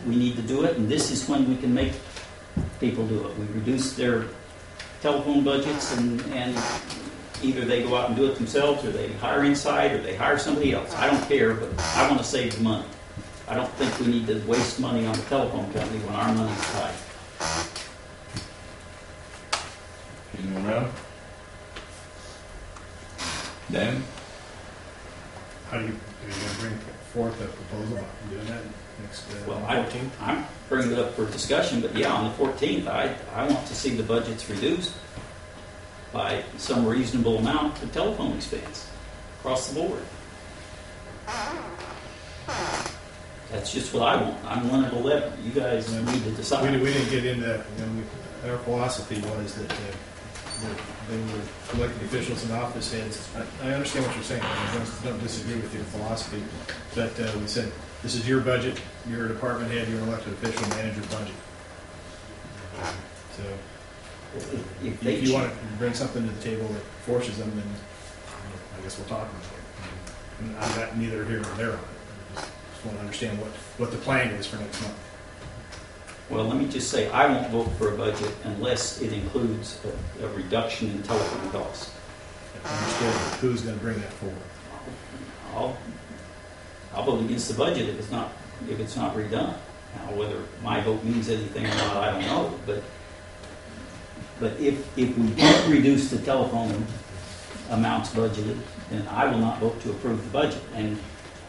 We need to do it, and this is when we can make people do it. We reduce their telephone budgets, and either they go out and do it themselves, or they hire inside, or they hire somebody else. I don't care, but I want to save the money. I don't think we need to waste money on the telephone company when our money's tight. Anyone else? Dan? How do you, are you going to bring forth a proposal about doing that next Well, 14th? I'm bringing it up for discussion, but yeah, on the 14th, I want to see the budgets reduced by some reasonable amount for telephone expense across the board. That's just what I want. I'm one of 11. You guys need to decide. We didn't get into, our philosophy was that they were elected officials and office heads. I understand what you're saying. I don't disagree with your philosophy. But we said, this is your budget. You're a department head. You're an elected official. Manage your budget. So if you want to bring something to the table that forces them, then I guess we'll talk about it. And I'm not neither here nor there on it. I just want to understand what the plan is for next month. Well, let me just say, I won't vote for a budget unless it includes a reduction in telephone costs. Understood. Who's going to bring that forward? I'll vote against the budget if it's not redone. Now, whether my vote means anything or not, I don't know. But if we don't reduce the telephone amounts budgeted, then I will not vote to approve the budget. And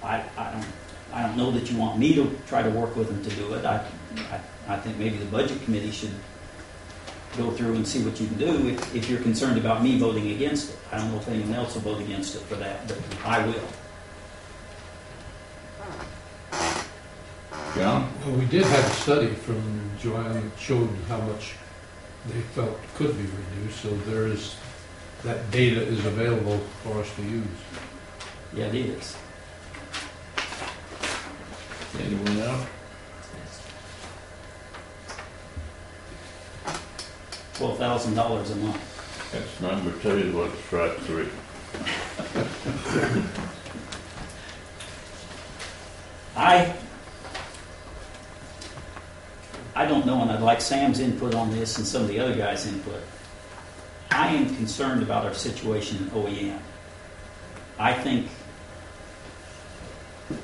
I don't know that you want me to try to work with them to do it. I think maybe the budget committee should go through and see what you can do if you're concerned about me voting against it. I don't know if anyone else will vote against it for that, but I will. John? Well, we did have a study from Joanne that showed how much they felt could be reduced, so that data is available for us to use. Yeah, it is. Anyone else? $12,000 a month. That's number 2, what's strike 3? I don't know, and I'd like Sam's input on this and some of the other guys' input. I am concerned about our situation in OEM. I think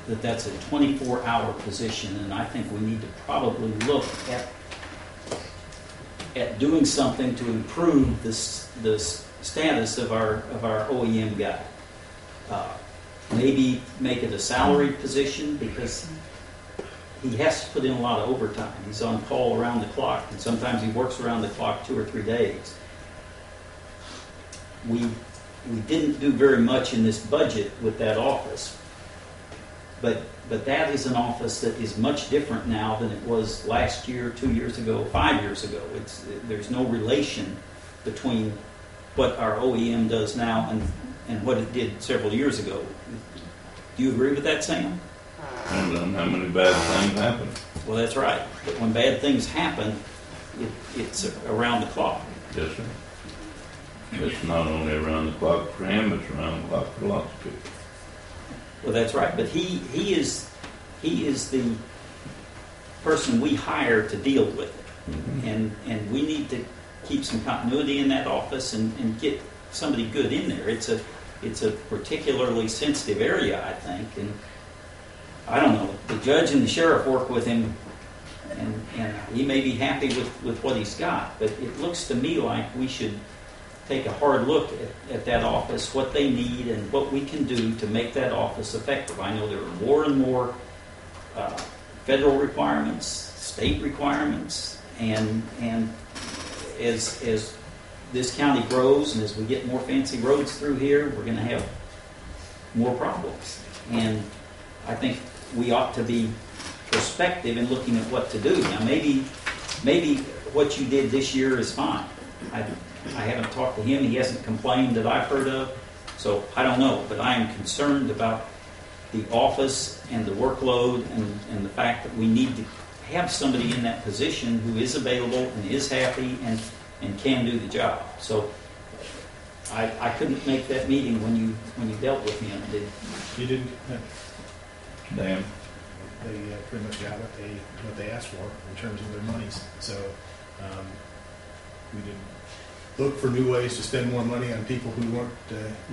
that that's a 24-hour position, and I think we need to probably look at doing something to improve the status of our OEM guy. Maybe make it a salaried position, because he has to put in a lot of overtime. He's on call around the clock, and sometimes he works around the clock 2 or 3 days. We didn't do very much in this budget with that office, but that is an office that is much different now than it was last year, 2 years ago, 5 years ago. There's no relation between what our OEM does now and what it did several years ago. Do you agree with that, Sam? Depends on how many bad things happen. Well, that's right. But when bad things happen, it's around the clock. Yes, sir. It's not only around the clock for him, it's around the clock for lots of people. Well, that's right. But he is the person we hire to deal with it. Mm-hmm. And we need to keep some continuity in that office and get somebody good in there. It's a particularly sensitive area, I think, and I don't know. The judge and the sheriff work with him, and he may be happy with what he's got, but it looks to me like we should take a hard look at that office, what they need, and what we can do to make that office effective. I know there are more and more federal requirements, state requirements, and as this county grows and as we get more fancy roads through here, we're going to have more problems. And I think we ought to be prospective in looking at what to do. Now, maybe what you did this year is fine. I haven't talked to him. He hasn't complained that I've heard of. So I don't know. But I am concerned about the office and the workload and the fact that we need to have somebody in that position who is available and is happy and can do the job. So I couldn't make that meeting when you dealt with me. You didn't, Damn. they pretty much got what they asked for in terms of their monies. So we didn't look for new ways to spend more money on people who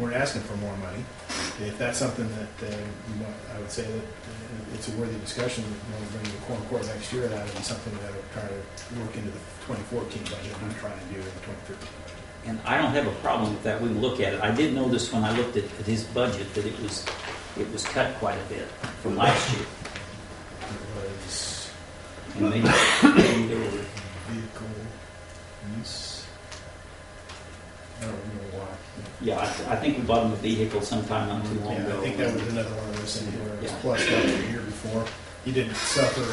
weren't asking for more money. If that's something that you want, I would say that it's a worthy discussion. When we bring the Quorum Court next year, that would be something that I would try to work into the 2014 budget. I'm trying to do in the 2013 budget. And I don't have a problem with that. We can look at it. I did notice when I looked at his budget that it was cut quite a bit from last year. It was And maybe there were vehicle use. I don't remember why. Yeah, I think we bought him a vehicle sometime not too long Yeah, ago. I think that was another one of those things where it was Yeah. plus up the year before. He didn't suffer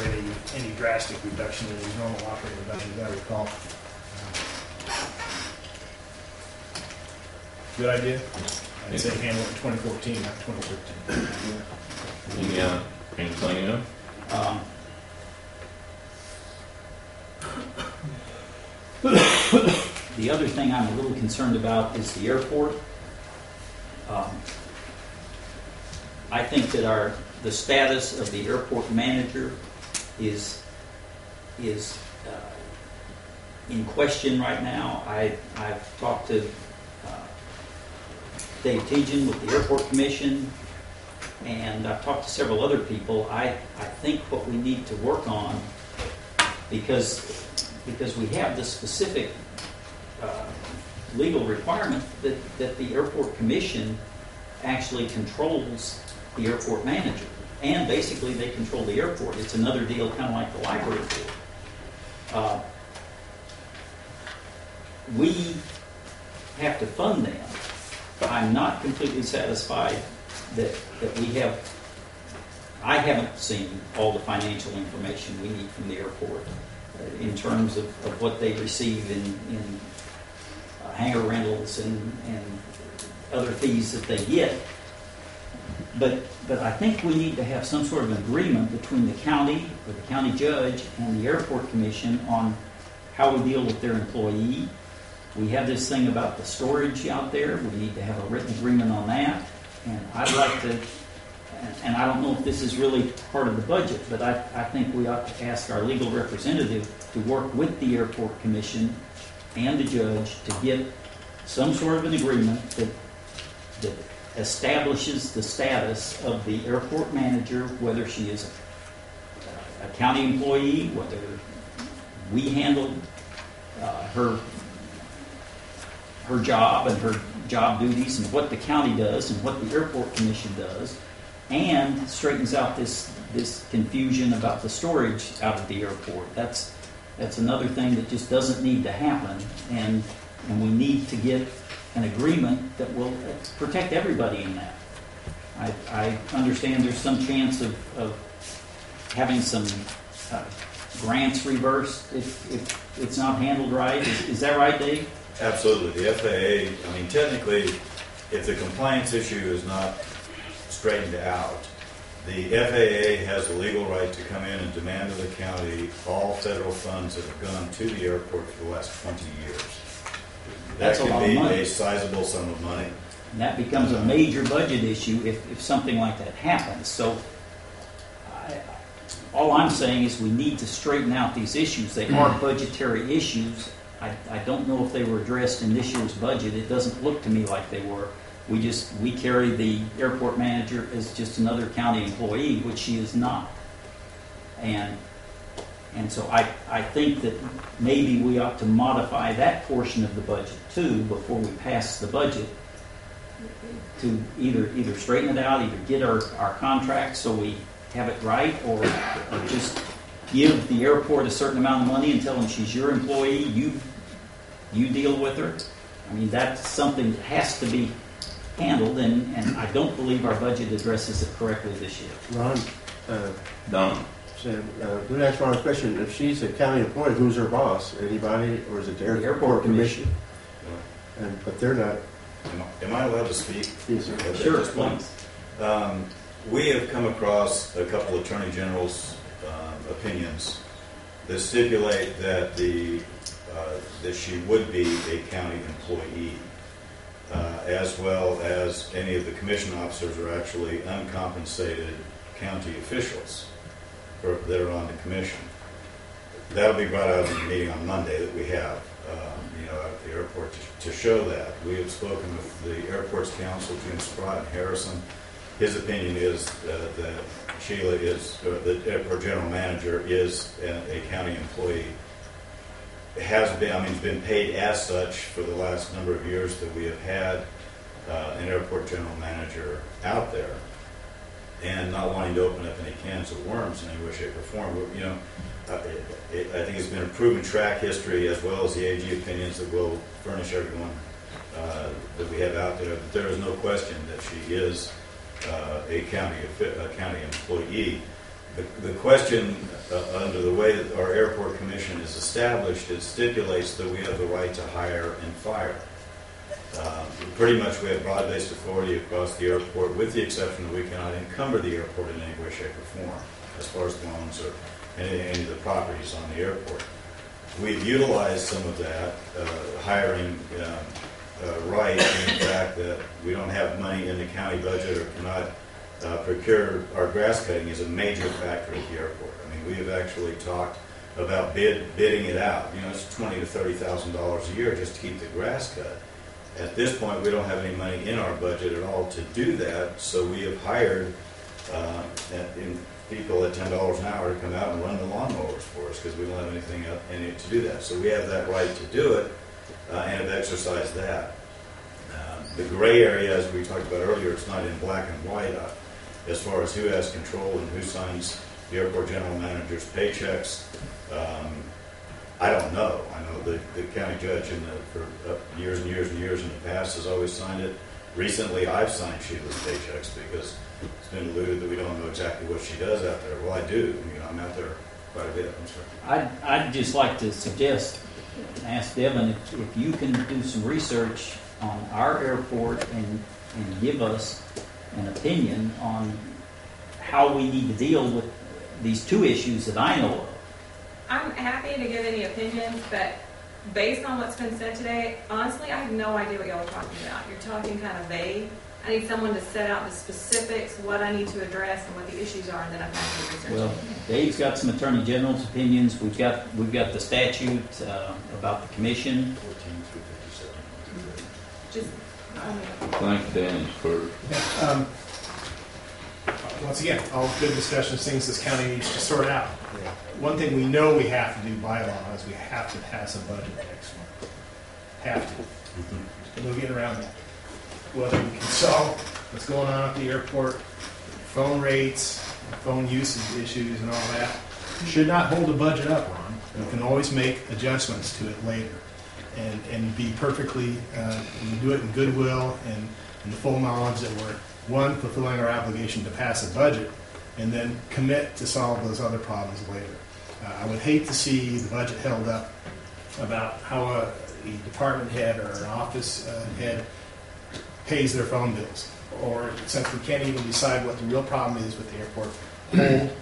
any drastic reduction in his normal operating budget, as I recall. Good idea. I'd say handle it in 2014, not 2013. Yeah. Anything else? The other thing I'm a little concerned about is the airport. I think that the status of the airport manager is in question right now. I've talked to Dave Tejan with the Airport Commission, and I've talked to several other people. I think what we need to work on, because we have this specific legal requirement that the Airport Commission actually controls the airport manager. And basically they control the airport. It's another deal kind of like the library board. We have to fund them. I'm not completely satisfied that we have. I haven't seen all the financial information we need from the airport in terms of what they receive in hangar rentals and other fees that they get. But I think we need to have some sort of an agreement between the county or the county judge and the airport commission on how we deal with their employee. We have this thing about the storage out there. We need to have a written agreement on that. And I'd like to, and I don't know if this is really part of the budget, but I think we ought to ask our legal representative to work with the airport commission and the judge to get some sort of an agreement that establishes the status of the airport manager, whether she is a county employee, whether we handle her job and her job duties and what the county does and what the airport commission does, and straightens out this confusion about the storage out of the airport. That's another thing that just doesn't need to happen, and we need to get an agreement that will protect everybody in that. I understand there's some chance of having some grants reversed if it's not handled right. Is that right, Dave? Absolutely. The FAA, I mean, technically, if the compliance issue is not straightened out, the FAA has the legal right to come in and demand of the county all federal funds that have gone to the airport for the last 20 years. That's a lot of That could money. be a sizable sum of money. And that becomes a major budget issue if something like that happens. So all I'm saying is we need to straighten out these issues. They are budgetary issues. I don't know if they were addressed in this year's budget. It doesn't look to me like they were. We carry the airport manager as just another county employee, which she is not. And so I think that maybe we ought to modify that portion of the budget too before we pass the budget, to either straighten it out, either get our contract so we have it right, or just give the airport a certain amount of money and tell them she's your employee, you deal with her? I mean, that's something that has to be handled, and I don't believe our budget addresses it correctly this year. Ron, Don, said, let me ask Ron a question. If she's a county employee, who's her boss? Anybody, or is it the airport commission? But they're not. Am I allowed to speak? Yes, sir. Sure, please. We have come across a couple of attorney generals' opinions that stipulate that that she would be a county employee, as well as any of the commission officers are actually uncompensated county officials that are on the commission. That'll be brought out in the meeting on Monday that we have, at the airport to show that. We have spoken with the airport's counsel, Jim Sprott and Harrison. His opinion is that Sheila the airport general manager is a county employee. Has been paid as such for the last number of years that we have had an airport general manager out there, and not wanting to open up any cans of worms in any way, shape, or form. I think it's been a proven track history, as well as the AG opinions that will furnish everyone that we have out there. But there is no question that she is a county employee. The question, under the way that our airport commission is established, it stipulates that we have the right to hire and fire. Pretty much we have broad-based authority across the airport, with the exception that we cannot encumber the airport in any way, shape, or form, as far as loans or any of the properties on the airport. We've utilized some of that hiring right in the fact that we don't have money in the county budget or cannot procure. Our grass cutting is a major factor at the airport. I mean, we have actually talked about bidding it out. It's $20,000 to $30,000 a year just to keep the grass cut. At this point, we don't have any money in our budget at all to do that, so we have hired people at $10 an hour to come out and run the lawnmowers for us, because we don't have anything in it to do that. So we have that right to do it, and have exercised that. The gray area, as we talked about earlier, it's not in black and white as far as who has control and who signs the airport general manager's paychecks. I don't know. I know the county judge for years and years and years in the past has always signed it. Recently, I've signed Sheila's paychecks because it's been alluded that we don't know exactly what she does out there. Well, I do. I'm out there quite a bit. I'm sorry. I'd just like to suggest, ask Devin, if you can do some research on our airport and give us an opinion on how we need to deal with these two issues that I know of. I'm happy to give any opinions, but based on what's been said today, honestly, I have no idea what y'all are talking about. You're talking kind of vague. I need someone to set out the specifics, what I need to address, and what the issues are, and then I'm happy to research. Well, Dave's got some Attorney General's opinions. We've got the statute about the commission. 14,357. Just, thank Dennis for Once again, all good discussions, things this county needs to sort out. One thing we know we have to do by law is we have to pass a budget next month. Have to. No getting around that. Whether we can solve what's going on at the airport, phone rates, phone usage issues and all that, should not hold the budget up, Ron. You can always make adjustments to it later and be perfectly, do it in goodwill and in the full knowledge that we're, one, fulfilling our obligation to pass a budget, and then commit to solve those other problems later. I would hate to see the budget held up about how a department head or an office head pays their phone bills, or since we can't even decide what the real problem is with the airport, hold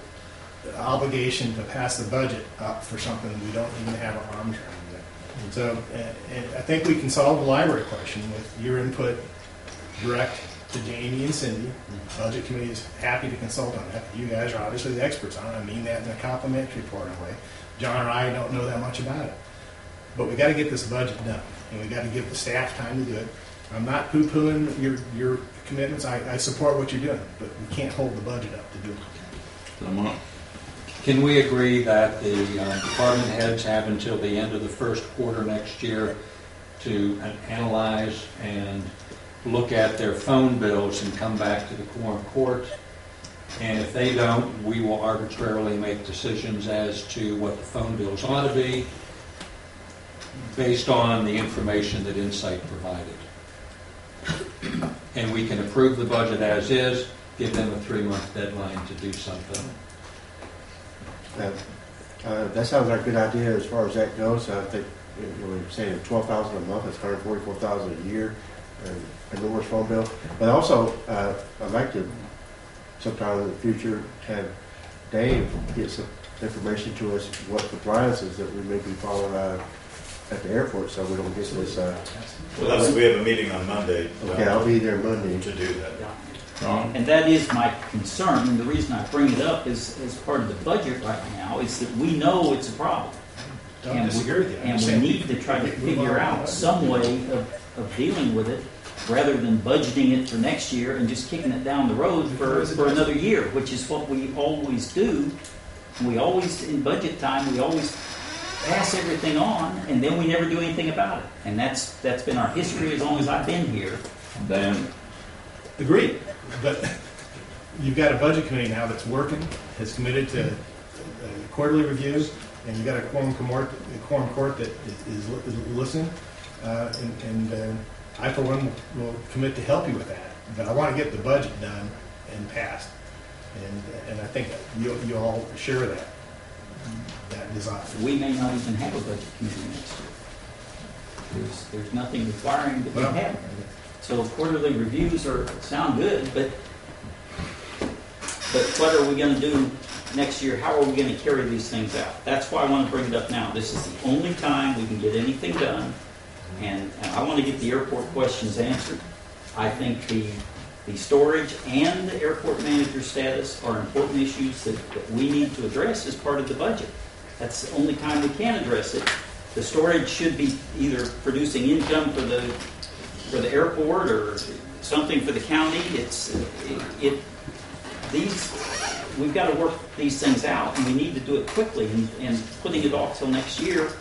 the obligation to pass the budget up for something we don't even have our arms around yet. So and I think we can solve the library question with your input direct to Jamie and Cindy. The Budget Committee is happy to consult on that. You guys are obviously the experts on it. I mean that in a complimentary part of a way. John or I don't know that much about it. But we got to get this budget done, and we got to give the staff time to do it. I'm not poo-pooing your commitments. I support what you're doing, but we can't hold the budget up to do it. Can we agree that the department heads have until the end of the first quarter next year to analyze and look at their phone bills and come back to the Quorum Court And if they don't, we will arbitrarily make decisions as to what the phone bills ought to be based on the information that Insight provided. And we can approve the budget as is, give them a 3-month deadline to do something. That sounds like a good idea as far as that goes. I think we're saying $12,000 a month, it's $144,000 a year, and Nora's phone bill. But also, I'd like to, sometime in the future, have Dave get some information to us what compliances that we may be following at the airport, so we don't get this. Well, we have a meeting on Monday. Okay, I'll be there Monday to do that. And that is my concern, and the reason I bring it up is, as part of the budget right now, is that we know it's a problem. And we need to try to figure out some way of dealing with it, rather than budgeting it for next year and just kicking it down the road for another year, which is what we always do. We always, in budget time, we always pass everything on, and then we never do anything about it. And that's been our history as long as I've been here. Dan? Agreed, but you've got a budget committee now that's working, has committed to quarterly reviews, and you've got a quorum court that is listening, and I, for one, will commit to help you with that. But I want to get the budget done and passed, and I think you all share that desire. We may not even have a budget committee next year. There's nothing requiring that we have it. So quarterly reviews sound good, but what are we going to do next year? How are we going to carry these things out? That's why I want to bring it up now. This is the only time we can get anything done, and I want to get the airport questions answered. I think the storage and the airport manager status are important issues that we need to address as part of the budget. That's the only time we can address it. The storage should be either producing income for the airport or something for the county. We've got to work these things out, and we need to do it quickly. And putting it off till next year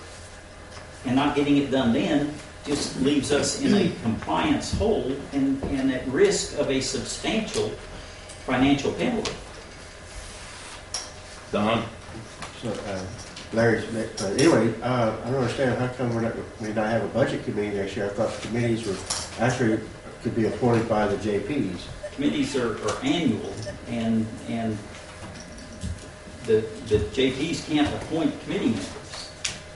and not getting it done then just leaves us in a compliance hole and at risk of a substantial financial penalty. Don? So, Larry, anyway, I don't understand how come we not have a budget committee next year. I thought the committees could be appointed by the JPs. Committees are annual, and the JPs can't appoint committee members.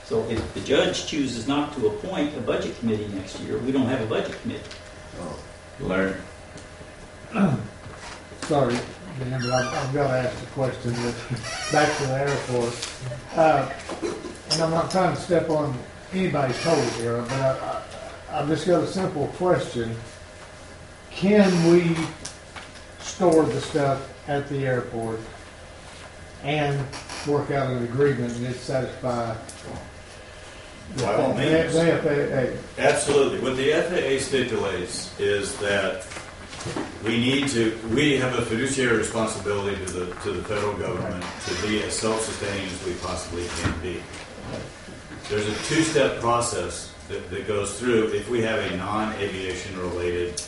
So if the judge chooses not to appoint a budget committee next year, we don't have a budget committee. Oh. Larry? Sorry, Dan, but I've got to ask the question. Back to the airport. And I'm not trying to step on anybody's toes here, but I've just got a simple question. Can we store the stuff at the airport and work out an agreement and it satisfy the By all means. FAA? Absolutely. What the FAA stipulates is that we have a fiduciary responsibility to the federal government to be as self-sustaining as we possibly can be. There's a two-step process that goes through if we have a non-aviation related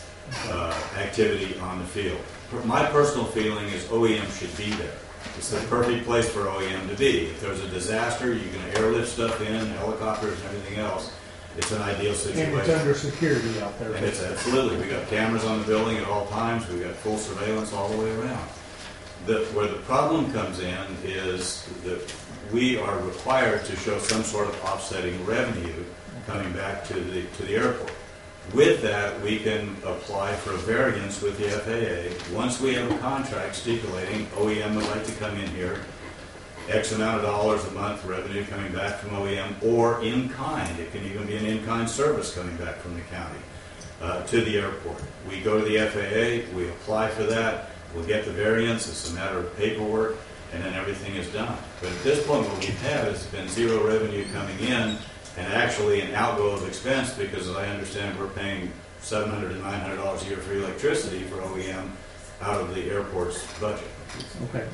activity on the field. My personal feeling is OEM should be there. It's the perfect place for OEM to be. If there's a disaster, you can airlift stuff in, helicopters and everything else. It's an ideal situation. And it's under security out there. And it's absolutely. We got cameras on the building at all times. We've got full surveillance all the way around. Where the problem comes in is that we are required to show some sort of offsetting revenue coming back to the airport. With that, we can apply for a variance with the FAA. Once we have a contract stipulating OEM would like to come in here, X amount of dollars a month revenue coming back from OEM, or in kind. It can even be an in-kind service coming back from the county to the airport. We go to the FAA, we apply for that, we'll get the variance. It's a matter of paperwork, and then everything is done. But at this point, what we've had has been zero revenue coming in, and actually an outgo of expense, because as I understand, we're paying $700 to $900 a year for electricity for OEM out of the airport's budget. Okay,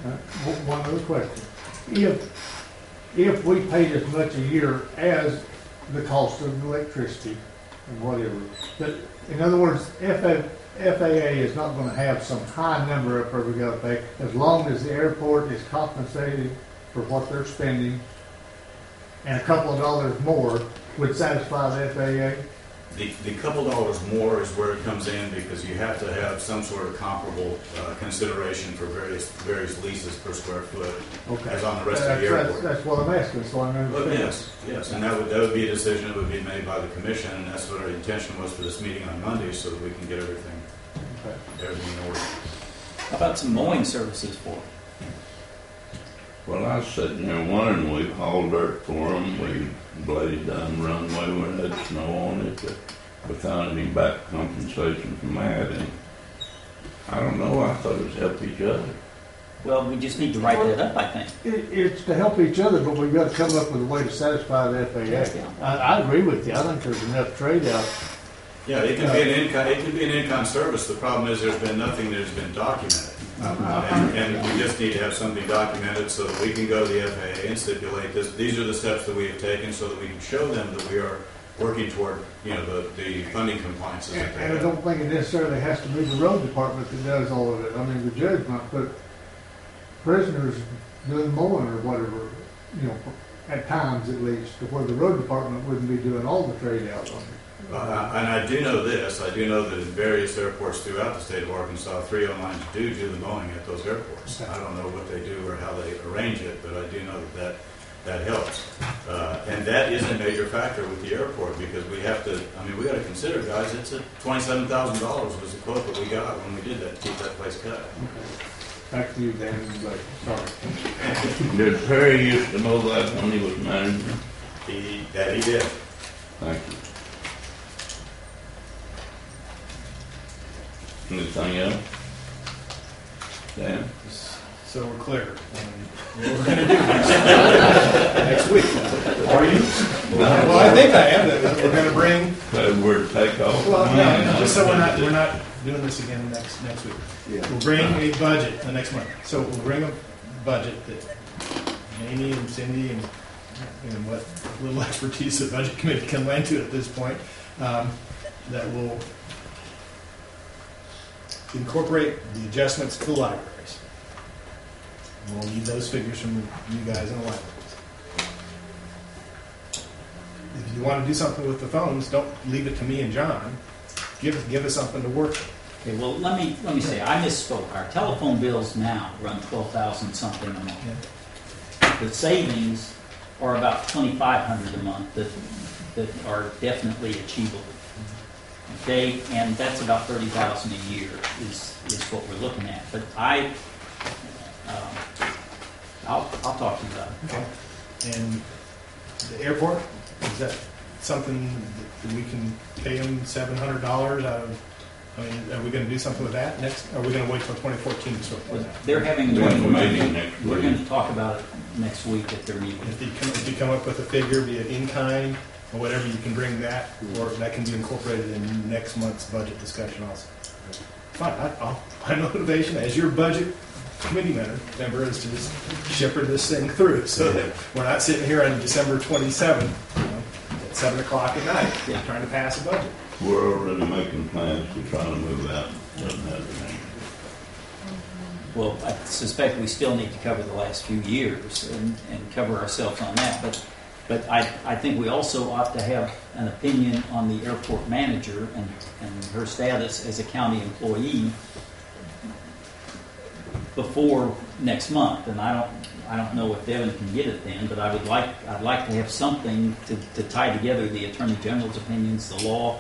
one other question. If we paid as much a year as the cost of electricity and whatever, but in other words, FAA is not gonna have some high number up there we gotta pay, as long as the airport is compensated for what they're spending, and a couple of dollars more would satisfy the FAA. The couple dollars more is where it comes in because you have to have some sort of comparable consideration for various leases per square foot, Okay. as on the rest of the airport. That's what I'm asking, so I But understand. yes, and that would be a decision that would be made by the commission, and that's what our intention was for this meeting on Monday, so that we can get everything in order. How about some mowing services for them? Well, I was sitting there wondering, we've hauled dirt for them, we bladed down the runway when it had snow on it, but without any back compensation from that, and I don't know, I thought it was help each other. Well, we just need to write that up, I think. It's to help each other, but we've got to come up with a way to satisfy the FAA. I agree with you, I think there's enough trade out. Yeah, it can be an in-kind service. The problem is there's been nothing that has been documented. And we just need to have something documented so that we can go to the FAA and stipulate this. These are the steps that we have taken so that we can show them that we are working toward, the funding compliances that they And I have. don't think it necessarily has to be the road department that does all of it. I mean, the judge might put prisoners doing mowing or whatever, at times at least, to where the road department wouldn't be doing all the trade out on it. And I do know this. I do know that in various airports throughout the state of Arkansas, 309s do the mowing at those airports. I don't know what they do or how they arrange it, but I do know that helps. And that is a major factor with the airport because we got to consider, guys, it's at $27,000 was the quote that we got when we did that to keep that place cut. Back to you, Dan. Sorry. Did Perry used to know that when he was manager? He did. Thank you. Anything else? Dan? So we're clear. What we're going to do next week. Are you? Well, I think I am. That we're going to bring. That word take off. Well, no, just so we're not doing this again next week. Yeah. We'll bring a budget the next month. So we'll bring a budget that Amy and Cindy and what little expertise the budget committee can lend to at this point, that will incorporate the adjustments to the libraries. We'll need those figures from you guys in the libraries. If you want to do something with the phones, don't leave it to me and John. Give us something to work with. Okay, well, let me say, I misspoke. Our telephone bills now run $12,000 something a month. The savings are about $2,500 a month that are definitely achievable. Okay, and that's about $30,000 a year is what we're looking at. But I'll talk to you about it. Okay. And the airport, is that something that we can pay them $700 out of? I mean, are we going to do something with that next? Or are we going to wait till 2014 to sort that out? They're having meeting next week. We're going to talk about it next week at their meeting. If you come up with a figure, be it in kind or whatever, you can bring that, or that can be incorporated in next month's budget discussion also. Fine, my motivation as your budget committee member is to just shepherd this thing through so that we're not sitting here on December 27th at 7 o'clock at night trying to pass a budget. We're already making plans to try to move out. Doesn't have to be. Well, I suspect we still need to cover the last few years and cover ourselves on that. But I think we also ought to have an opinion on the airport manager and her status as a county employee before next month. And I don't know if Devin can get it then, but I'd like to have something to tie together the Attorney General's opinions, the law,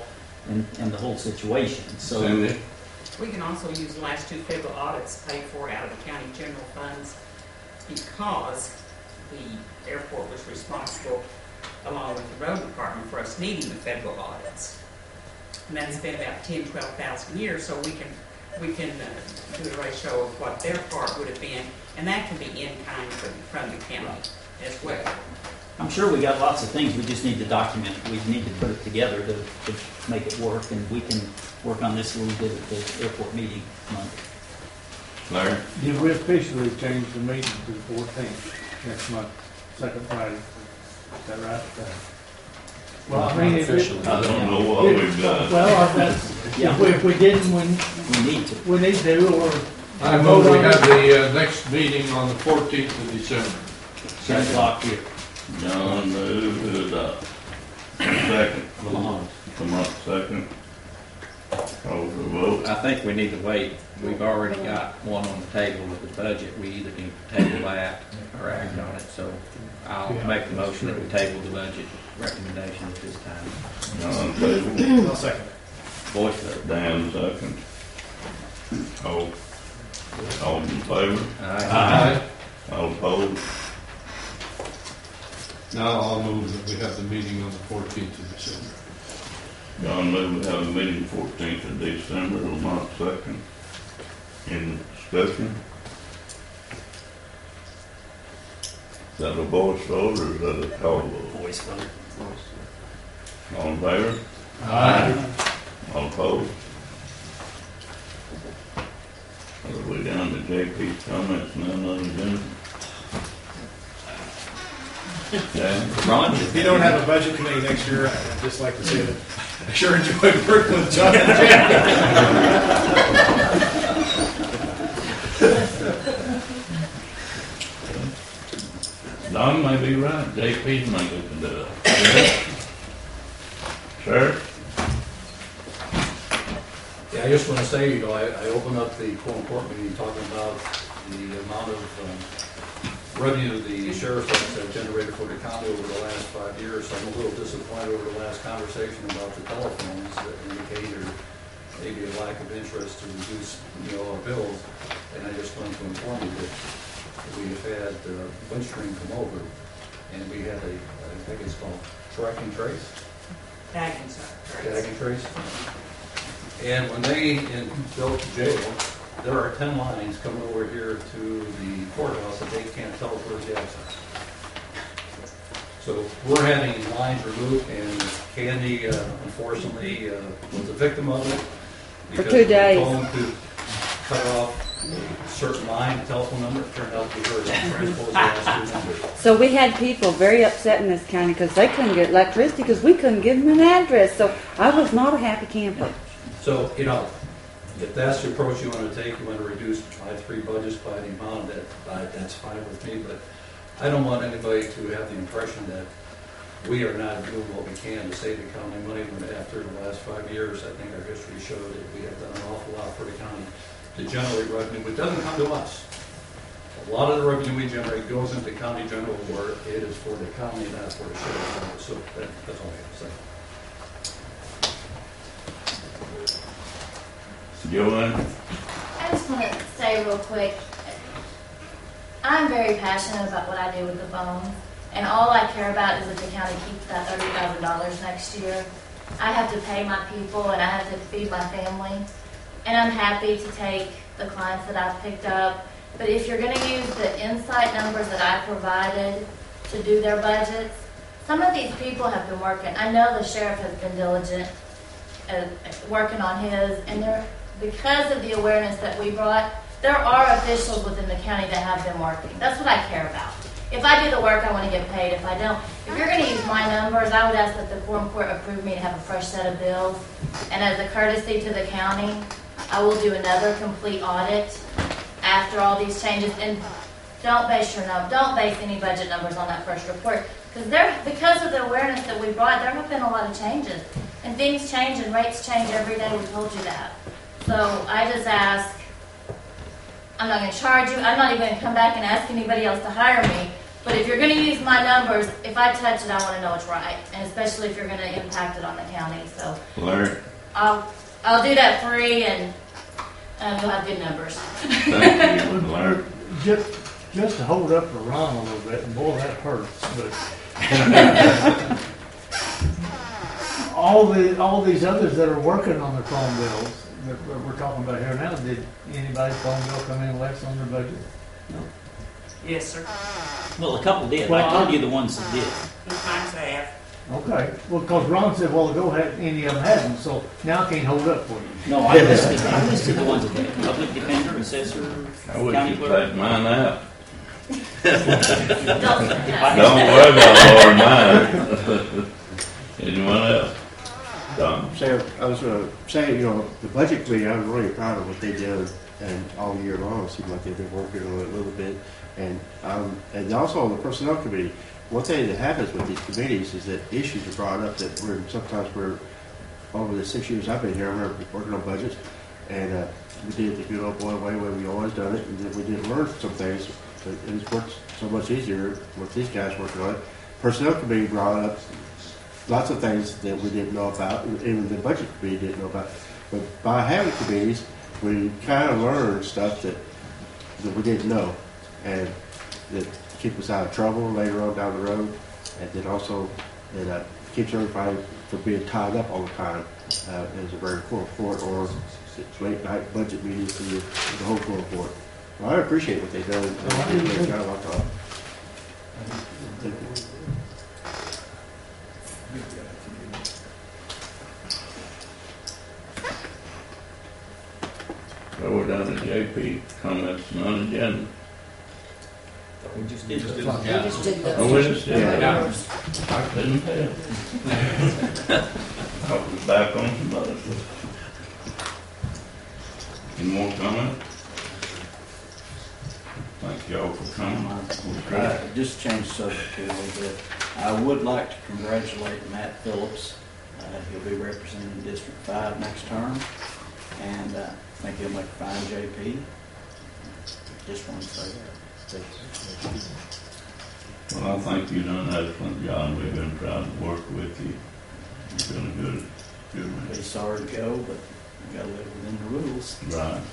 and the whole situation. So. Cindy? We can also use the last two federal audits paid for out of the county general funds because the airport was responsible, along with the road department, for us needing the federal audits. And that's been about 10, 12,000 years, so we can do a ratio of what their part would have been, and that can be in kind from the county as well. I'm sure we got lots of things, we just need to document it. We need to put it together to make it work, and we can work on this a little bit at the airport meeting Monday. Larry? Did we officially change the meeting to the 14th next month, second Friday? Is that right? Well, I mean, if it, Officially. I don't know what we've done. well, that's, if we didn't, We need to. we need to, or I move we have the next meeting on the 14th of December. 10 o'clock here. John moved to adopt. Second. Lamont. Come up second. Call for vote. I think we need to wait. We've already got one on the table with the budget. We either need to table that or act on it. So I'll make the motion that we table the budget recommendation at this time. John table. I'll second it. Voice vote. Dan second. All in favor? Aye. All opposed? Now I'll move that we have the meeting on the 14th of December. John moved we have a meeting 14th of December, Lamont second. Any discussion? Is that a voice vote or is that a call vote? Voice vote. All in favor? Aye. All opposed? Are we down to JP's comments, none other than? Dan? Ron? If you don't have a budget committee next year, I'd just like to say that I sure enjoyed working with John and Don may be right, JP's may go to do it. Sir? Yeah, I just want to say, I opened up the Quorum Court meeting talking about the amount of revenue the sheriff's office has generated for the county over the last 5 years. I'm a little disappointed over the last conversation about the telephones that indicated maybe a lack of interest to reduce, our bills. And I just wanted to inform you that we have had Windstream come over, and we had I think it's called track and trace. Tag and stuff. Tag and trace. And when they built the jail, there are 10 lines coming over here to the courthouse that they can't tell where's the access. So we're having lines removed, and Candy, unfortunately, was a victim of it. For 2 days. We told them to cut off a certain line, a telephone number. It turned out to be hers. Transpose the last 2 numbers. So we had people very upset in this county because they couldn't get electricity because we couldn't give them an address. So I was not a happy camper. So, if that's the approach you want to take, you want to reduce my 3 budgets by the amount that's fine with me, but I don't want anybody to have the impression that we are not doing what we can to save the county money when after the last 5 years, I think our history showed that we have done an awful lot for the county to generate revenue, but it doesn't come to us. A lot of the revenue we generate goes into county general where it is for the county, not for the sheriff's office. So that's all I have to say. Joanne? I just want to say real quick, I'm very passionate about what I do with the phones, and all I care about is that the county keeps that $30,000 next year. I have to pay my people, and I have to feed my family, and I'm happy to take the clients that I've picked up, but if you're going to use the insight numbers that I provided to do their budgets, some of these people have been working. I know the sheriff has been diligent working on his, and because of the awareness that we brought, there are officials within the county that have been working. That's what I care about. If I do the work, I want to get paid. If I don't, if you're going to use my numbers, I would ask that the Quorum Court approve me to have a fresh set of bills. And as a courtesy to the county, I will do another complete audit after all these changes. And don't base any budget numbers on that first report, because of the awareness that we brought, there have been a lot of changes, and things change and rates change every day. We told you that. So I just ask, I'm not going to charge you. I'm not even going to come back and ask anybody else to hire me. But if you're going to use my numbers, if I touch it, I want to know it's right, and especially if you're going to impact it on the county. So Larry? I'll do that free, and you'll have good numbers. Thank you, Larry. Just to hold up for Ron a little bit, and boy, that hurts. But all these others that are working on their phone bills that we're talking about here now, did anybody's phone bill come in less on their budget? No. Yes, sir. Well, a couple did. I told you the ones that did. Sometimes they have. Okay. Well, because Ron said, well, go ahead, any of them hadn't, so now I can't hold up for you. No, I listed the ones that did. Public defender, assessor, I would county just clerk. take mine out. Don't Don't worry about Laura mine. Anyone I was gonna say, you know, the budget committee, I'm really proud of what they did, and all year long, it seemed like they've been working on it a little bit. And also on the personnel committee, one thing that happens with these committees is that issues are brought up that sometimes we're, over the 6 years I've been here, I remember working on budgets, and we did it the good old boy way we've always done it, and then we did learn some things, but it's worked so much easier with these guys working on it. Personnel committee brought up lots of things that we didn't know about, and even the budget committee didn't know about. But by having committees, we kind of learned stuff that we didn't know, and that keep us out of trouble later on down the road, and then also it keeps everybody from being tied up all the time as a very Quorum Court or late night budget meetings for the whole Quorum Court. Well, I appreciate what they've done. They did a great job, I thought. Thank you. So we're down to JP, comments non-agenda. We just did those. We just did those. Oh, we just did Yeah. that. I couldn't tell. I was back on some other stuff. Any more comment? Thank you all for coming. Just change the subject here a little bit. I would like to congratulate Matt Phillips. He'll be representing District 5 next term, and I think he'll make a fine JP. Just want to say that. Well, I think you've done an excellent job. We've been proud to work with you. You've done a good Be sorry to go, but we got to live within the rules. Right.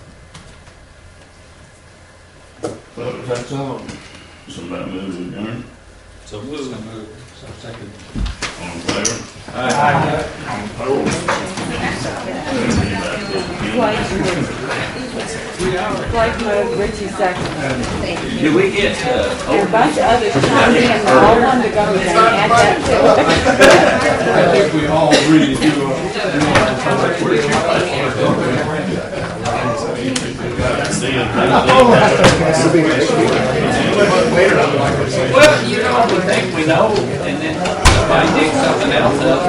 Well, if that's all, somebody move to adjourn. So moved. So second. All in favor? Aye. All Blake moved, Richie second. Do we get, And a bunch of others chimed in, and all wanted to go, and add that to it. I think we all really well, you know, we think we know, and then somebody digs something else up.